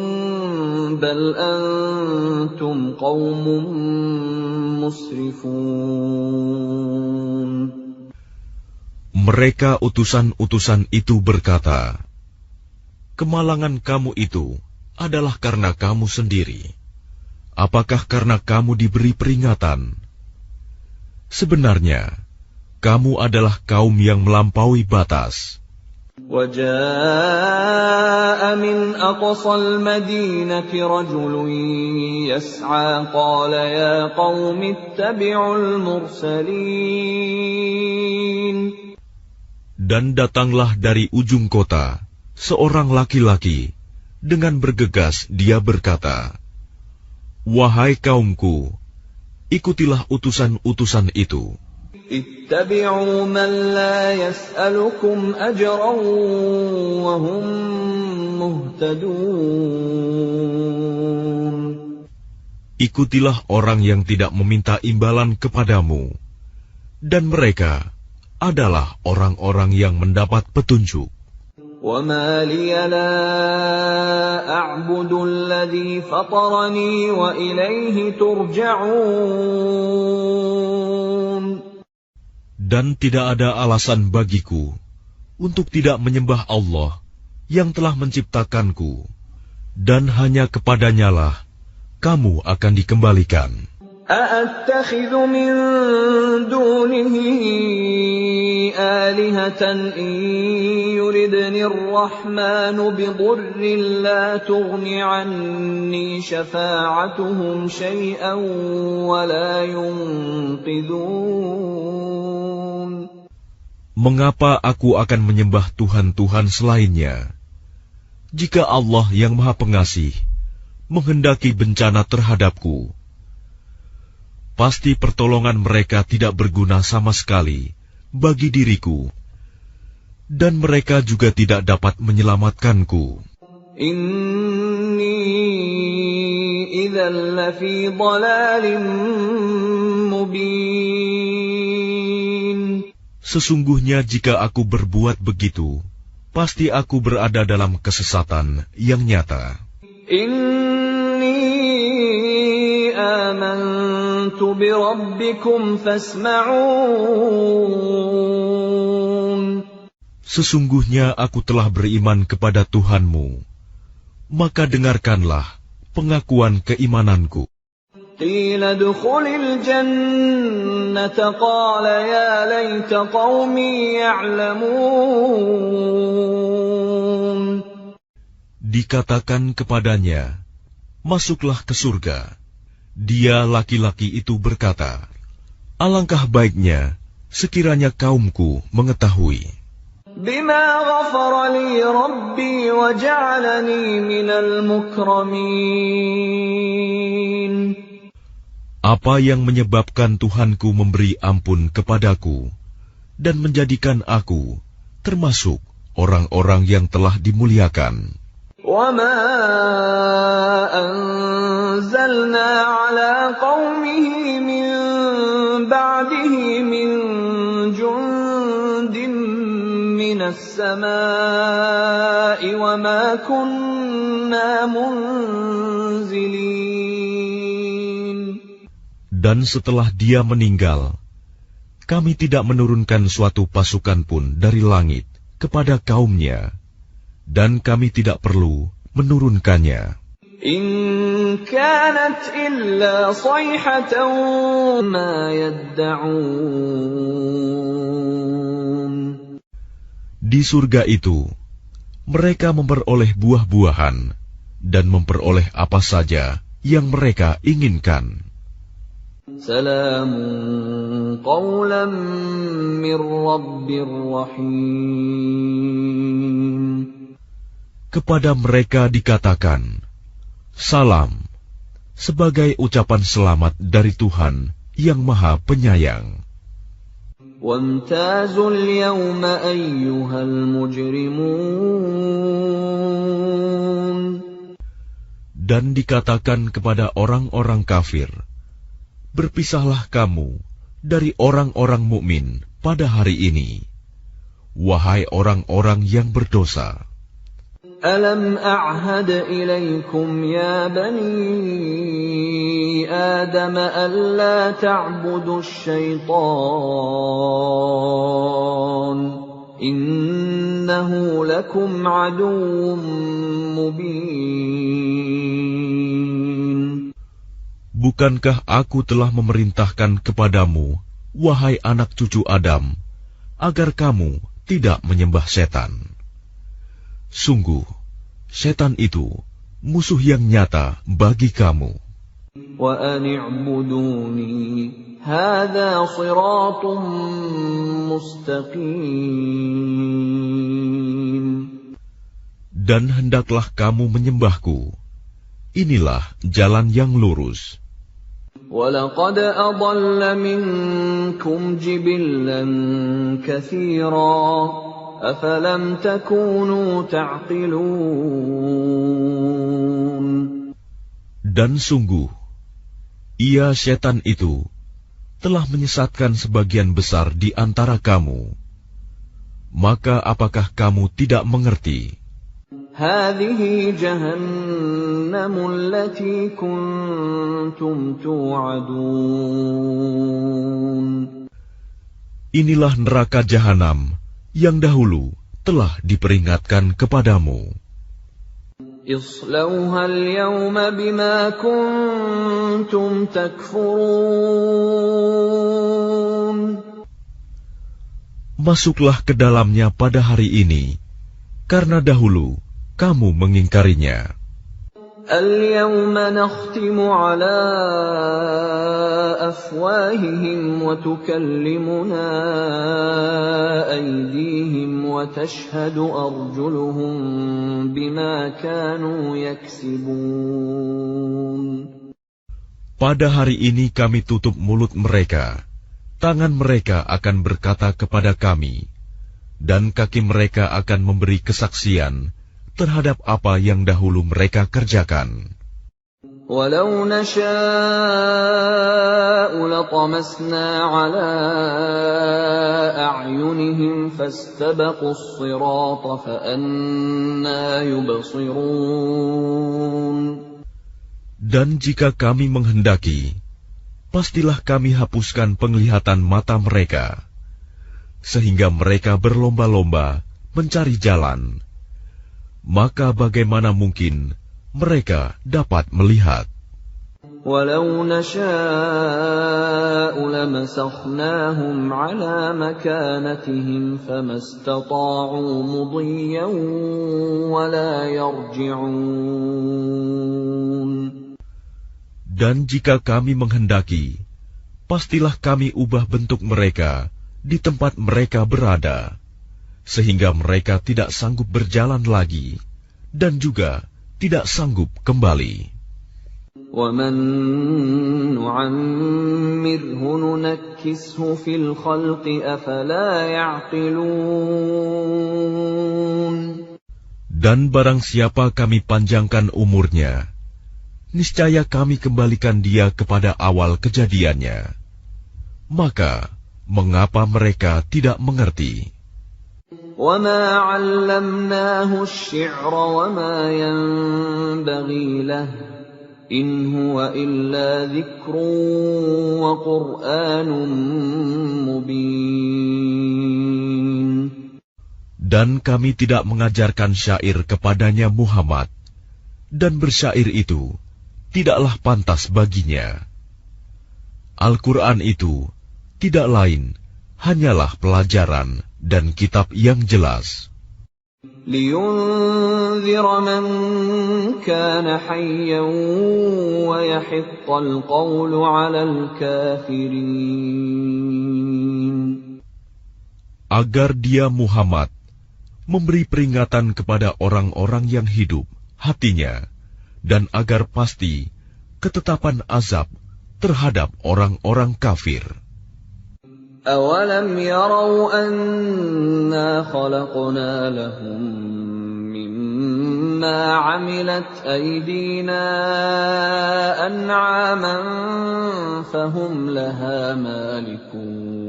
A: بل أنتم قوم مسرفون.
B: Mereka utusan-utusan itu berkata, kemalangan kamu itu adalah karena kamu sendiri. Apakah karena kamu diberi peringatan? Sebenarnya, kamu adalah kaum yang melampaui batas.
A: وَجَاءَ مِنْ أَقْصَى الْمَدِينَةِ رَجُلٌ يَسْعَىٰ قَالَ يَا قَوْمِ اتَّبِعُوا الْمُرْسَلِينَ.
B: Dan datanglah dari ujung kota seorang laki-laki, dengan bergegas dia berkata, wahai kaumku, ikutilah utusan-utusan itu.
A: اتبعوا من لا يسألكم أجرا وهم مهتدون.
B: Ikutilah orang yang tidak meminta imbalan kepadamu, dan mereka adalah orang-orang yang mendapat petunjuk.
A: وما لي لا أعبد الذي فطرني وإليه ترجعون.
B: Dan tidak ada alasan bagiku untuk tidak menyembah Allah yang telah menciptakanku, dan hanya kepadanyalah kamu akan dikembalikan.
A: أَأَتَّخِذُ مِن دُونِهِ آلِهَةً إِن يُرِدْنِ الرَّحْمَنُ بِضُرٍّ لَّا تُغْنِ عَنِّي شَفَاعَتُهُمْ شَيْئًا وَلَا يُنقِذُونَ.
B: Mengapa aku akan menyembah Tuhan-Tuhan selainnya? Jika Allah yang Maha Pengasih menghendaki bencana terhadapku, pasti pertolongan mereka tidak berguna sama sekali bagi diriku, dan mereka juga tidak dapat menyelamatkanku.
A: Inni idzan lafi dhalalin mubin.
B: Sesungguhnya jika aku berbuat begitu, pasti aku berada dalam kesesatan yang nyata.
A: Inni آمنت بِرَبِّكُمْ فَاسْمَعُونِ.
B: Sesungguhnya aku telah beriman kepada Tuhanmu, maka dengarkanlah pengakuan keimananku.
A: قِيلَ ادْخُلِ الْجَنَّةَ قَالَ يَا لَيْتَ قَوْمِي يَعْلَمُونَ.
B: Dikatakan kepadanya, masuklah ke surga. Dia laki-laki itu berkata, alangkah baiknya sekiranya kaumku mengetahui.
A: بِمَا غَفَرَ لِي رَبِّي وَجَعَلَنِي مِنَ الْمُكْرَمِينَ.
B: Apa yang menyebabkan Tuhanku memberi ampun kepadaku dan menjadikan aku termasuk orang-orang yang telah dimuliakan.
A: وَمَا أَنزَلْنَا عَلَىٰ قَوْمِهِ مِن بَعْدِهِ مِن جُندٍ مِّنَ السَّمَاءِ وَمَا كُنَّا مُنزِلِينَ.
B: Dan setelah dia meninggal, kami tidak menurunkan suatu pasukan pun dari langit kepada kaumnya, dan kami tidak perlu menurunkannya.
A: إِن كَانَتْ إِلَّا صَيْحَةً مَّا يَدَّعُونَ.
B: Di surga itu, mereka memperoleh buah-buahan dan memperoleh apa saja yang mereka inginkan.
A: سَلَامٌ قَوْلًا مِّن رَّبٍّ رَّحِيمٍ.
B: Kepada mereka dikatakan, salam, sebagai ucapan selamat dari Tuhan yang Maha Penyayang.
A: وَامْتَازُوا الْيَوْمَ أَيُّهَا الْمُجْرِمُونَ.
B: Dan dikatakan kepada orang-orang kafir, berpisahlah kamu dari orang-orang mukmin pada hari ini, wahai orang-orang yang berdosa.
A: أَلَمْ أَعْهَدْ إِلَيْكُمْ يَا بَنِي آدَمَ أَلَّا تَعْبُدُوا الشَّيْطَانَ إِنَّهُ لَكُمْ عَدُوٌّ مُّبِينٌ.
B: Bukankah aku telah memerintahkan kepadamu, wahai anak cucu Adam, agar kamu tidak menyembah setan? Sungguh, setan itu musuh yang nyata bagi kamu.
A: وَأَنِ اعْبُدُونِي هَذَا صِرَاطٌ مُّسْتَقِيمٌ.
B: Dan hendaklah kamu menyembahku. Inilah jalan yang lurus.
A: وَلَقَدْ أَضَلَّ مِنكُمْ جِبِلًّا كَثِيرًا أَفَلَمْ تَكُونُوا تَعْقِلُونَ.
B: Dan sungguh, ia setan itu telah menyesatkan sebagian besar di antara kamu. Maka apakah kamu tidak mengerti?
A: هَٰذِهِ جَهَنَّمُ الَّتِي كُنتُمْ تُوعَدُونَ.
B: Inilah neraka jahanam yang dahulu telah diperingatkan kepadamu.
A: اصْلَوْهَا الْيَوْمَ بِمَا كُنتُمْ تَكْفُرُونَ.
B: Masuklah ke dalamnya pada hari ini, karena dahulu kamu mengingkarinya.
A: الْيَوْمَ نَخْتِمُ عَلَىٰ أَفْوَاهِهِمْ وَتُكَلِّمُنَا أَيْدِيهِمْ وَتَشْهَدُ أَرْجُلُهُم بِمَا كَانُوا يَكْسِبُونَ.
B: Pada hari ini kami tutup mulut mereka, tangan mereka akan berkata kepada kami, dan kaki mereka akan memberi kesaksian terhadap apa yang dahulu mereka kerjakan.
A: وَلَوْ نَشَاءُ لَطَمَسْنَا عَلَىٰ أَعْيُنِهِمْ فَاسْتَبَقُوا الصِّرَاطَ فَأَنَّىٰ يُبْصِرُونَ.
B: Dan jika kami menghendaki, pastilah kami hapuskan penglihatan mata mereka, sehingga mereka berlomba-lomba mencari jalan. Maka bagaimana mungkin mereka dapat melihat?
A: وَلَوْ نَشَاءُ لَمَسَخْنَاهُمْ عَلَى مَكَانَتِهِمْ فَمَا اسْتَطَاعُوا مُضِيًّا وَلَا يَرْجِعُونَ.
B: Dan jika kami menghendaki, pastilah kami ubah bentuk mereka di tempat mereka berada, sehingga mereka tidak sanggup berjalan lagi, dan juga tidak sanggup kembali.
A: وَمَن نُّعَمِّرْهُ نُنَكِّسْهُ فِي الْخَلْقِ أَفَلَا يَعْقِلُونَ.
B: Dan barang siapa kami panjangkan umurnya, niscaya kami kembalikan dia kepada awal kejadiannya. Maka, mengapa mereka tidak mengerti?
A: وَمَا عَلَّمْنَاهُ الشِّعْرَ وَمَا يَنبَغِي لَهُ إِنْ هُوَ إِلَّا ذِكْرٌ وَقُرْآنٌ مُبِينٌ.
B: Dan kami tidak mengajarkan syair kepadanya Muhammad, dan bersyair itu tidaklah pantas baginya. Al-Quran itu tidak lain hanyalah pelajaran dan kitab yang jelas.
A: لِيُنذِرَ مَن كَانَ حَيًّا وَيَحِقَّ الْقَوْلُ عَلَى الْكَافِرِينَ.
B: Agar dia Muhammad memberi peringatan kepada orang-orang yang hidup hatinya, dan agar pasti ketetapan azab terhadap orang-orang kafir.
A: أَوَلَمْ يَرَوْا أَنَّا خَلَقْنَا لَهُم مِّمَّا عَمِلَتْ أَيْدِينَا أَنْعَامًا فَهُمْ لَهَا مَالِكُونَ.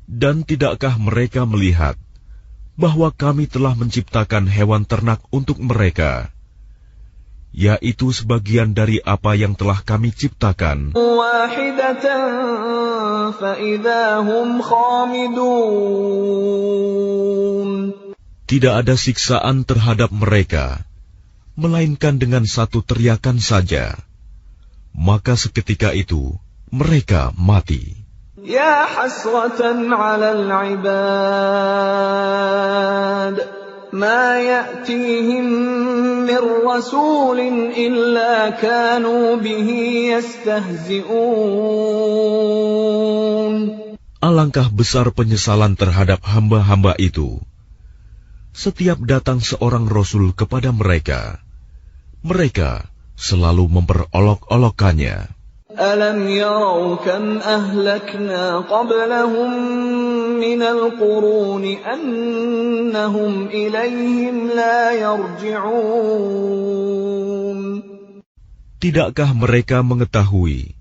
B: Dan tidakkah mereka melihat bahwa kami telah menciptakan hewan ternak untuk mereka, yaitu sebagian dari apa yang telah kami ciptakan, tidak ada siksaan terhadap mereka, melainkan dengan satu teriakan saja, maka seketika itu mereka mati.
A: Ya hasratan 'alal 'ibad ma ya'tihim min rasulin illa kanu bihi yastahzi'un.
B: Alangkah besar penyesalan terhadap hamba-hamba itu. Setiap datang seorang rasul kepada mereka, mereka selalu memperolok-olokkannya.
A: Alam yarau kam ahlakna qablahum minal quruni annahum ilayhim la yarji'un.
B: Tidakkah mereka mengetahui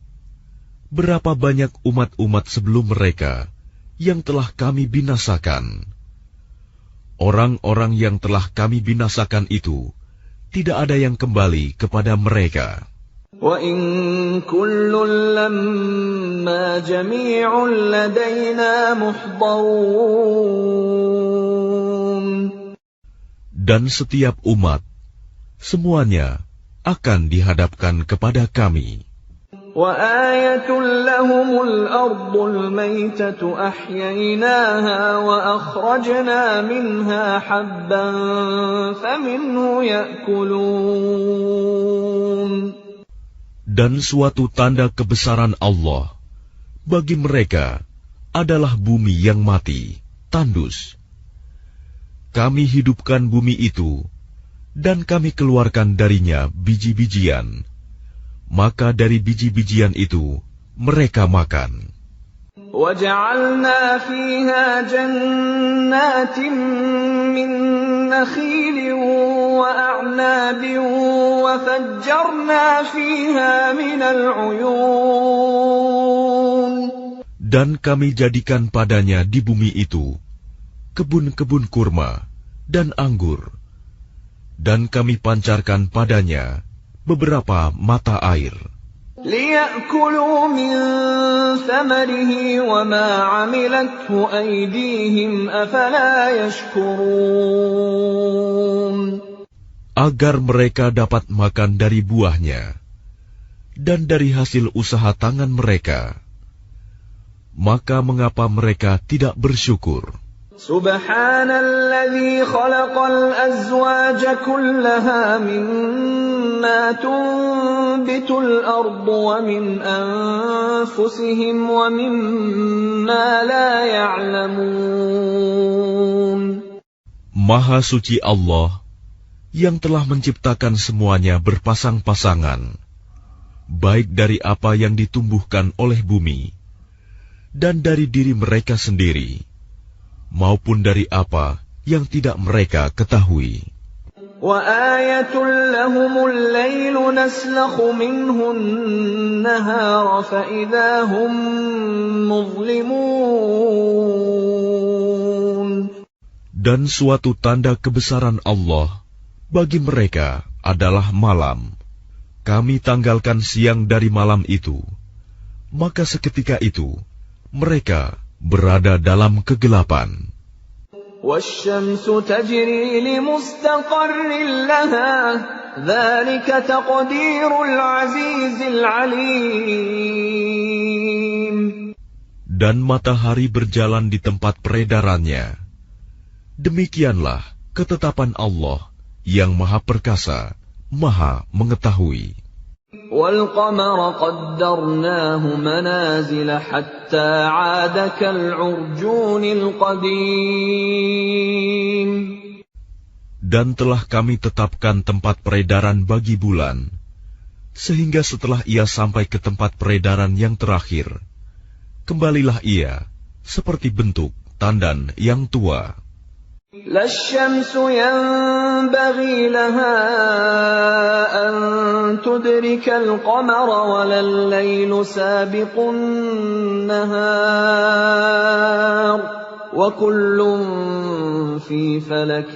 B: berapa banyak umat-umat sebelum mereka yang telah kami binasakan? Orang-orang yang telah kami binasakan itu tidak ada yang kembali kepada mereka.
A: وَإِن كُلٌّ لَّمَّا جَمِيعٌ لَّدَيْنَا مُحْضَرُونَ.
B: Dan setiap umat, semuanya akan dihadapkan kepada kami.
A: وَآيَةٌ لَّهُمُ الْأَرْضُ الْمَيْتَةُ أَحْيَيْنَاهَا وَأَخْرَجْنَا مِنْهَا حَبًّا فَمِنْهُ يَأْكُلُونَ.
B: Dan suatu tanda kebesaran Allah bagi mereka adalah bumi yang mati, tandus. Kami hidupkan bumi itu, dan kami keluarkan darinya biji-bijian. Maka dari biji-bijian itu mereka makan.
A: وَجَعَلْنَا فِيهَا جَنَّاتٍ مِّن نَّخِيلٍ وَأَعْنَابٍ وَفَجَّرْنَا فِيهَا مِنَ الْعُيُونِ. Dan
B: kami jadikan padanya di bumi itu kebun-kebun kurma dan anggur, dan kami pancarkan padanya beberapa mata air.
A: لِيَأْكُلُوا مِنْ ثَمَرِهِ وَمَا عَمِلَتْهُ أَيْدِيهِمْ أَفَلَا يَشْكُرُونَ.
B: Agar mereka dapat makan dari buahnya dan dari hasil usaha tangan mereka. Maka mengapa mereka tidak bersyukur?
A: Subhanalladzi khalaqal azwaja kullaha mimma tunbitul ardu wa min anfusihim wa mimma la ya'lamun.
B: Maha suci Allah yang telah menciptakan semuanya berpasang-pasangan, baik dari apa yang ditumbuhkan oleh bumi, dan dari diri mereka sendiri, maupun dari apa yang tidak mereka ketahui.
A: وَآيَةٌ لَهُمُ اللَّيْلُ نَسْلَخُ مِنْهُ النَّهَارَ فَإِذَا هُمْ مُظْلِمُونَ.
B: Dan suatu tanda kebesaran Allah bagi mereka adalah malam. Kami tanggalkan siang dari malam itu, maka seketika itu mereka berada dalam kegelapan.
A: وَالشَّمْسُ تَجْرِي لِمُسْتَقَرٍّ لَهَا ذَلِكَ تَقْدِيرُ الْعَزِيزِ الْعَلِيمِ. Dan
B: matahari berjalan di tempat peredarannya. Demikianlah ketetapan Allah yang Maha Perkasa, Maha Mengetahui.
A: وَالْقَمَرَ قَدَّرْنَاهُ مَنَازِلَ حَتَّى عَادَ كَالْعُرْجُونِ الْقَدِيمِ.
B: Dan telah kami tetapkan tempat peredaran bagi bulan, sehingga setelah ia sampai ke tempat peredaran yang terakhir, kembalilah ia seperti bentuk tandan yang tua.
A: لا الشمس ينبغي لها أن تدرك القمر ولا الليل سابق النهار وكل في فلك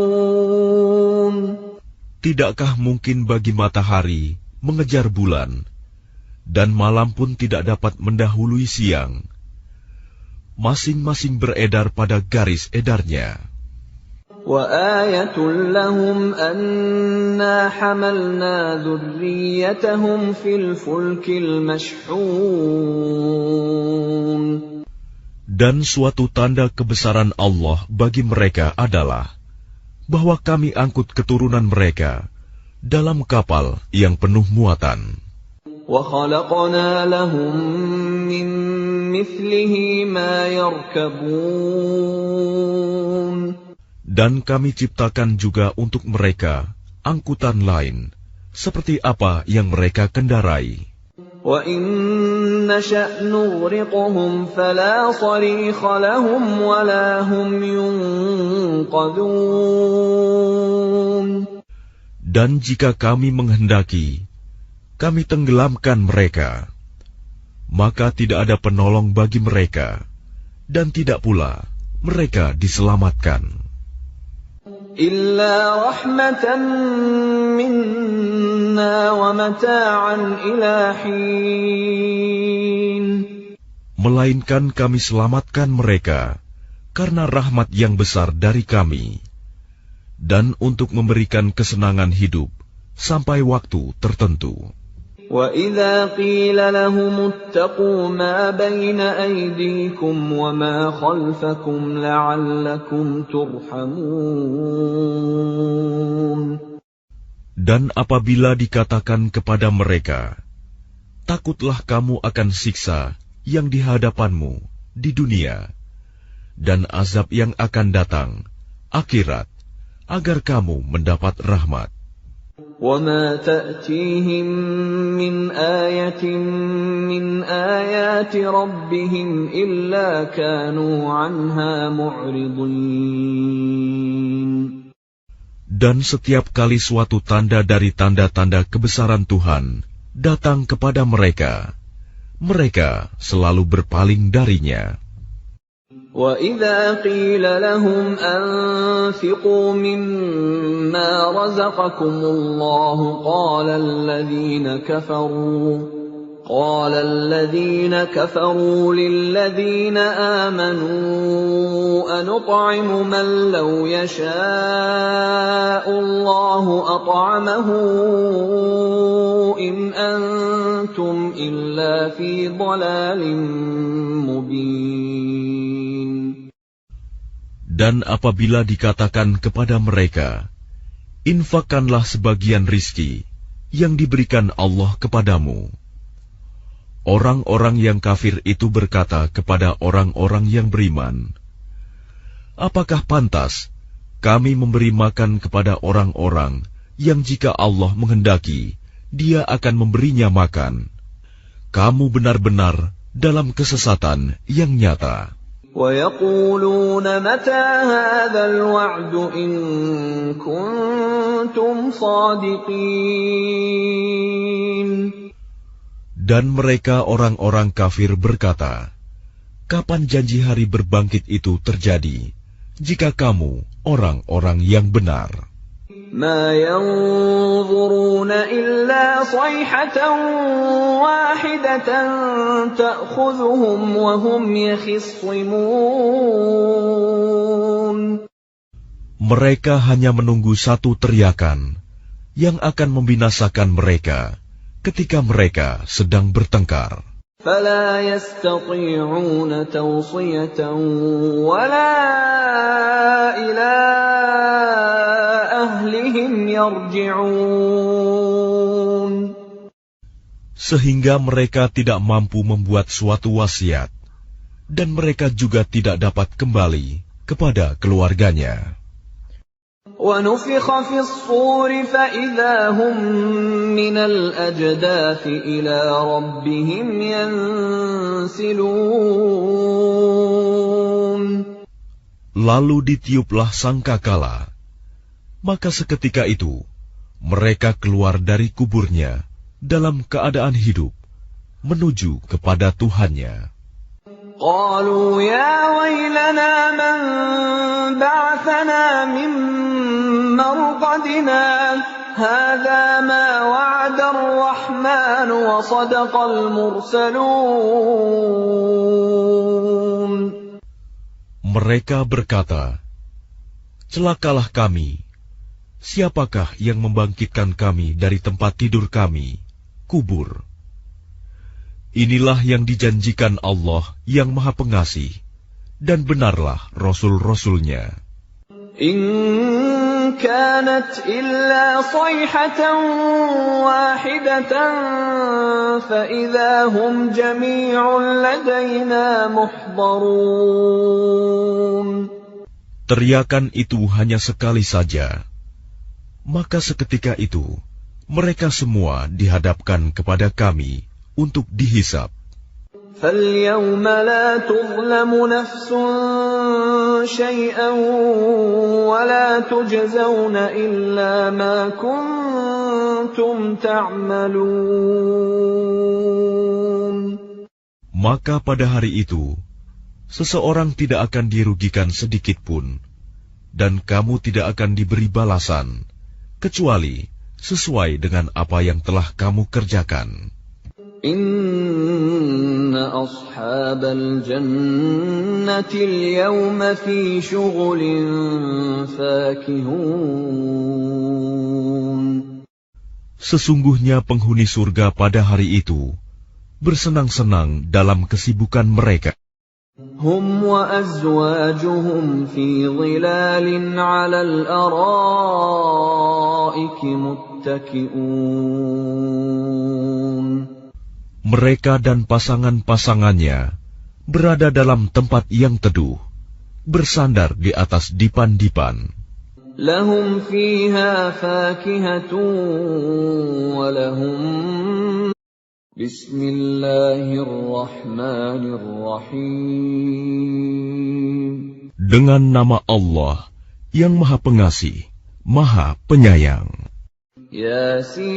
A: يسبحون.
B: Tidakkah mungkin bagi matahari mengejar bulan, dan malam pun tidak dapat mendahului siang? Masing-masing beredar pada garis edarnya.
A: وَآيَةٌ لَهُمْ أَنَّا حَمَلْنَا ذُرِّيَّتَهُمْ فِي الْفُلْكِ الْمَشْحُونِ.
B: Dan suatu tanda kebesaran Allah bagi mereka adalah bahwa kami angkut keturunan mereka dalam kapal yang penuh muatan.
A: وَخَلَقْنَا لَهُم مِّن مِّثْلِهِ مَا يَرْكَبُونَ.
B: Dan kami ciptakan juga untuk mereka angkutan lain, seperti apa yang mereka kendarai.
A: وَإِن نَّشَأْ نُغْرِقْهُمْ فَلَا صَرِيخَ لَهُمْ وَلَا هُمْ يُنقَذُونَ.
B: Dan jika kami menghendaki, kami tenggelamkan mereka, maka tidak ada penolong bagi mereka, dan tidak pula mereka diselamatkan.
A: Illa rahmatan minna wa mata'an ila hin.
B: Melainkan kami selamatkan mereka karena rahmat yang besar dari kami, dan untuk memberikan kesenangan hidup sampai waktu tertentu.
A: وَإِذَا قِيلَ لَهُمُ اتَّقُوا مَا بَيْنَ أَيْدِيكُمْ وَمَا خَلْفَكُمْ لَعَلَّكُمْ تُرْحَمُونَ.
B: Dan apabila dikatakan kepada mereka, takutlah kamu akan siksa yang di hadapanmu di dunia, dan azab yang akan datang, akhirat, agar kamu mendapat rahmat.
A: وَمَا تَأْتِيهِمْ مِنْ آيَةٍ مِنْ آيَاتِ رَبِّهِمْ إِلَّا كَانُوا عَنْهَا مُعْرِضِينَ.
B: Dan setiap kali suatu tanda dari tanda-tanda kebesaran Tuhan datang kepada mereka, mereka selalu berpaling darinya.
A: وَإِذَا قِيلَ لَهُمْ أَنفِقُوا مِمَّا رَزَقَكُمُ اللَّهُ قَالَ الَّذِينَ كَفَرُوا لِلَّذِينَ آمَنُوا أَنُطْعِمُ مَن لَّوْ يَشَاءُ اللَّهُ أَطْعَمَهُ إِنْ أَنتُمْ إِلَّا فِي ضَلَالٍ مُّبِينٍ.
B: Dan apabila dikatakan kepada mereka, infakkanlah sebagian rizki yang diberikan Allah kepadamu. Orang-orang yang kafir itu berkata kepada orang-orang yang beriman, apakah pantas kami memberi makan kepada orang-orang yang jika Allah menghendaki, Dia akan memberinya makan? Kamu benar-benar dalam kesesatan yang nyata.
A: وَيَقُولُونَ مَتَى هَذَا الْوَعْدُ إِن كُنتُمْ صَادِقِينَ.
B: Dan mereka orang-orang kafir berkata, kapan janji hari berbangkit itu terjadi, jika kamu orang-orang yang benar?
A: مَا يَنظُرُونَ إِلَّا صَيْحَةً وَاحِدَةً تَأْخُذُهُمْ وَهُمْ يَخِصِّمُونَ.
B: Mereka hanya menunggu satu teriakan yang akan membinasakan mereka ketika mereka sedang bertengkar.
A: فَلَا يَسْتَطِيعُونَ تَوْصِيَةً وَلَا إِلَىٰ أَهْلِهِمْ يَرْجِعُونَ.
B: Sehingga mereka tidak mampu membuat suatu wasiat, dan mereka juga tidak dapat kembali kepada keluarganya.
A: وَنُفِخَ فِي الصُّورِ فَإِذَا هُم مِّنَ الْأَجْدَاثِ إِلَىٰ رَبِّهِمْ يَنسِلُونَ.
B: Lalu ditiuplah sangkakala, maka seketika itu mereka keluar dari kuburnya dalam keadaan hidup menuju kepada Tuhannya.
A: قالوا يا ويلنا من بعثنا من مرقدنا هذا ما وعد الرحمن وصدق المرسلون.
B: Mereka berkata, celakalah kami, siapakah yang membangkitkan kami dari tempat tidur kami, kubur? Inilah yang dijanjikan Allah yang Maha Pengasih, dan benarlah Rasul-Rasulnya.
A: إن كانت إلا صيحة واحدة فإذا هم جميع لدينا محضرون.
B: Teriakan itu hanya sekali saja, maka seketika itu mereka semua dihadapkan kepada kami untuk dihisab.
A: فَالْيَوْمَ لَا تُظْلَمُ نَفْسٌ شَيْئًا وَلَا تُجْزَوْنَ إِلَّا مَا كُنتُمْ تَعْمَلُونَ.
B: Maka pada hari itu, seseorang tidak akan dirugikan sedikit pun, dan kamu tidak akan diberi balasan, kecuali sesuai dengan apa yang telah kamu kerjakan.
A: Inna ashabal jannati al-yawma fi shughulin fakihun.
B: Sesungguhnya penghuni surga pada hari itu bersenang-senang dalam kesibukan mereka.
A: Hum wa azwajuhum fi dhilalin 'ala al-ara'iki muttaki'un.
B: Mereka dan pasangan-pasangannya berada dalam tempat yang teduh, bersandar di atas dipan-dipan.
A: Lahum fiha fakihatun wa lahum Bismillahirrahmanirrahim.
B: Dengan nama Allah yang Maha Pengasih, Maha Penyayang.
A: Yasin.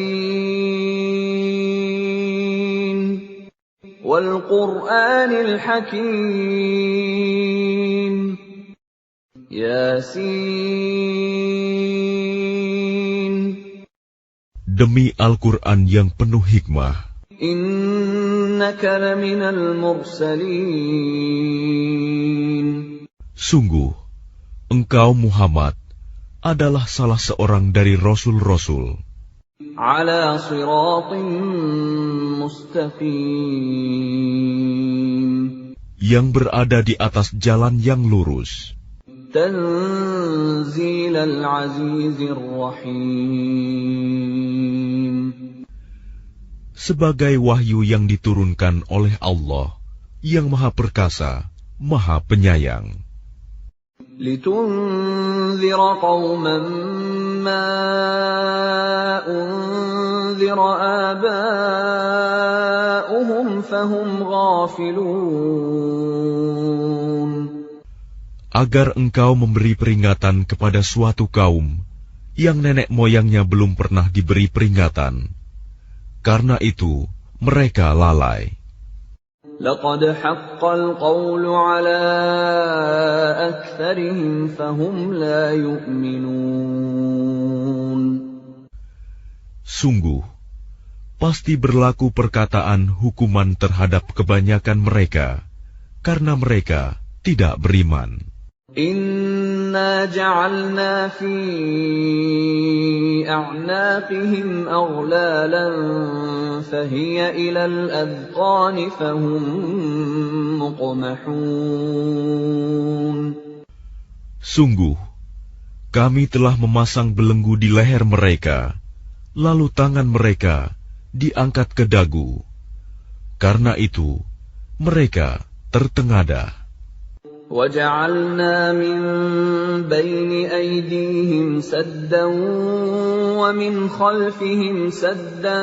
A: وَالْقُرْآنِ الْحَكِيمِ يَاسِينَ
B: Demi Al-Quran yang penuh hikmah,
A: إِنَّكَ لَمِنَ الْمُرْسَلِينَ
B: sungguh, engkau Muhammad adalah salah seorang dari Rasul-Rasul
A: عَلَى صِرَاطٍ مُسْتَقِيمٍ
B: yang berada di atas jalan yang lurus,
A: تَنزِيلَ الْعَزِيزِ الرَّحِيمِ
B: sebagai wahyu yang diturunkan oleh Allah yang Maha Perkasa, Maha Penyayang,
A: لِتُنذِرَ قَوْمًا مَّا أُنذِرَ آبَاؤُهُمْ فَهُمْ غَافِلُونَ
B: agar engkau memberi peringatan kepada suatu kaum yang nenek moyangnya belum pernah diberi peringatan. Karena itu, mereka lalai.
A: لَقَدْ حَقَّ الْقَوْلُ عَلَىٰ أَكْثَرِهِمْ فَهُمْ لَا يُؤْمِنُونَ
B: Sungguh, pasti berlaku perkataan hukuman terhadap kebanyakan mereka, karena mereka tidak beriman.
A: إِنَّا جَعَلْنَا فِي أَعْنَاقِهِمْ أَغْلَالًا فَهِيَ إِلَى الْأَذْقَانِ فَهُمْ مُقْمَحُونَ
B: Sungguh, kami telah memasang belenggu di leher mereka, lalu tangan mereka diangkat ke dagu. Karena itu, mereka tertengadah.
A: وَجَعَلْنَا مِن بَيْنِ أَيْدِيهِمْ سَدًّا وَمِنْ خَلْفِهِمْ سَدًّا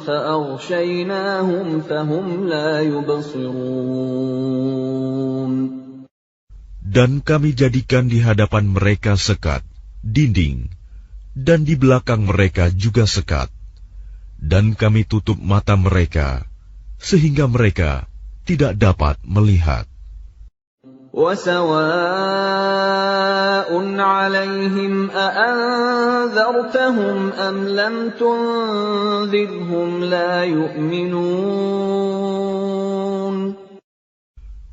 A: فَأَغْشَيْنَاهُمْ فَهُمْ لَا يُبْصِرُونَ
B: Dan kami jadikan di hadapan mereka sekat, dinding, dan di belakang mereka juga sekat. Dan kami tutup mata mereka, sehingga mereka tidak dapat melihat.
A: وَسَوَاءٌ عَلَيْهِمْ أَأَنذَرْتَهُمْ أَمْ لَمْ تُنذِرْهُمْ لَا يُؤْمِنُونَ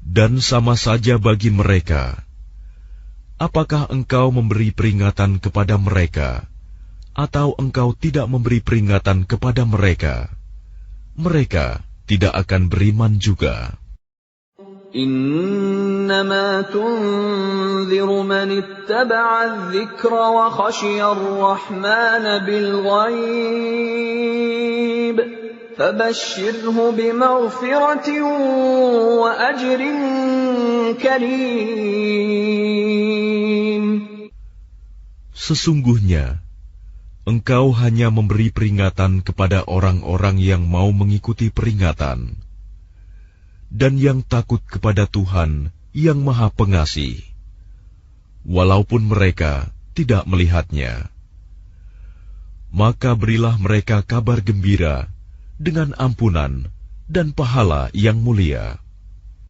B: Dan sama saja bagi mereka, apakah engkau memberi peringatan kepada mereka, atau engkau tidak memberi peringatan kepada mereka, mereka tidak akan beriman juga.
A: إِنَّمَا تُنذِرُ مَنِ اتَّبَعَ الذِّكْرَ وَخَشِيَ الرَّحْمَنَ بِالْغَيْبِ فَبَشِّرْهُ بِمَغْفِرَةٍ وَأَجْرٍ كَرِيمٍ
B: Sesungguhnya, engkau hanya memberi peringatan kepada orang-orang yang mau mengikuti peringatan, dan yang takut kepada Tuhan yang Maha Pengasih, walaupun mereka tidak melihatnya. Maka berilah mereka kabar gembira dengan ampunan dan pahala yang mulia.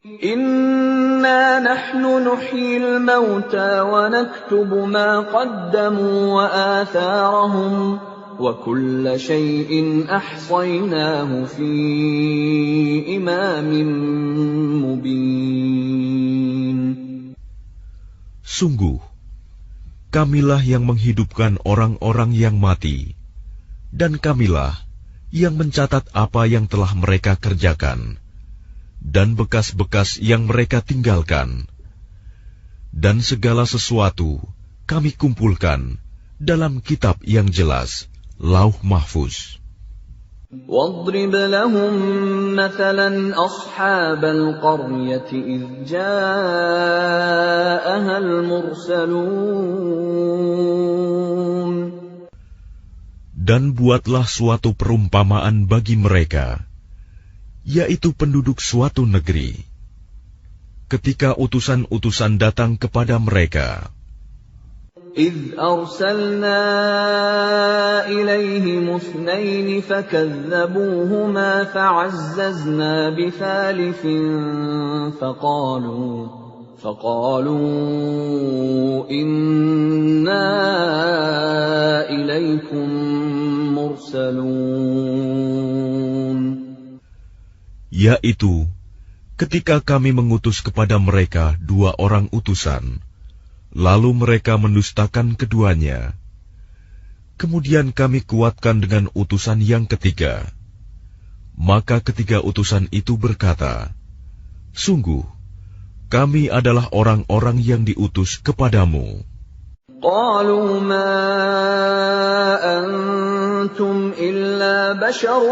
A: Inna nahnu nuhyil mauta wa naktubu ma qaddamu wa atharahum wa kulla shay'in ahsaynahu fi imamin mubin.
B: Sungguh, kamilah yang menghidupkan orang-orang yang mati, dan kamilah yang mencatat apa yang telah mereka kerjakan, dan bekas-bekas yang mereka tinggalkan. Dan segala sesuatu kami kumpulkan dalam kitab yang jelas, Lauh Mahfuz.
A: وَاضْرِبْ لَهُم مَّثَلًا أَصْحَابَ الْقَرْيَةِ إِذْ جَاءَهَا الْمُرْسَلُونَ.
B: Dan buatlah suatu perumpamaan bagi mereka, yaitu penduduk suatu negeri, ketika utusan-utusan datang kepada mereka.
A: إِذْ أَرْسَلْنَا إِلَيْهِمُ اثْنَيْنِ فَكَذَّبُوهُمَا فَعَزَّزْنَا بِثَالِثٍ فَقَالُوا إِنَّا إِلَيْكُمْ مُرْسَلُونَ.
B: Yaitu, ketika kami mengutus kepada mereka 2 orang utusan, lalu mereka mendustakan keduanya. Kemudian kami kuatkan dengan utusan yang ketiga. Maka ketiga utusan itu berkata, "Sungguh, kami adalah orang-orang yang diutus kepadamu."
A: قَالُوا مَا أَنْتُمْ إِلَّا بَشَرٌ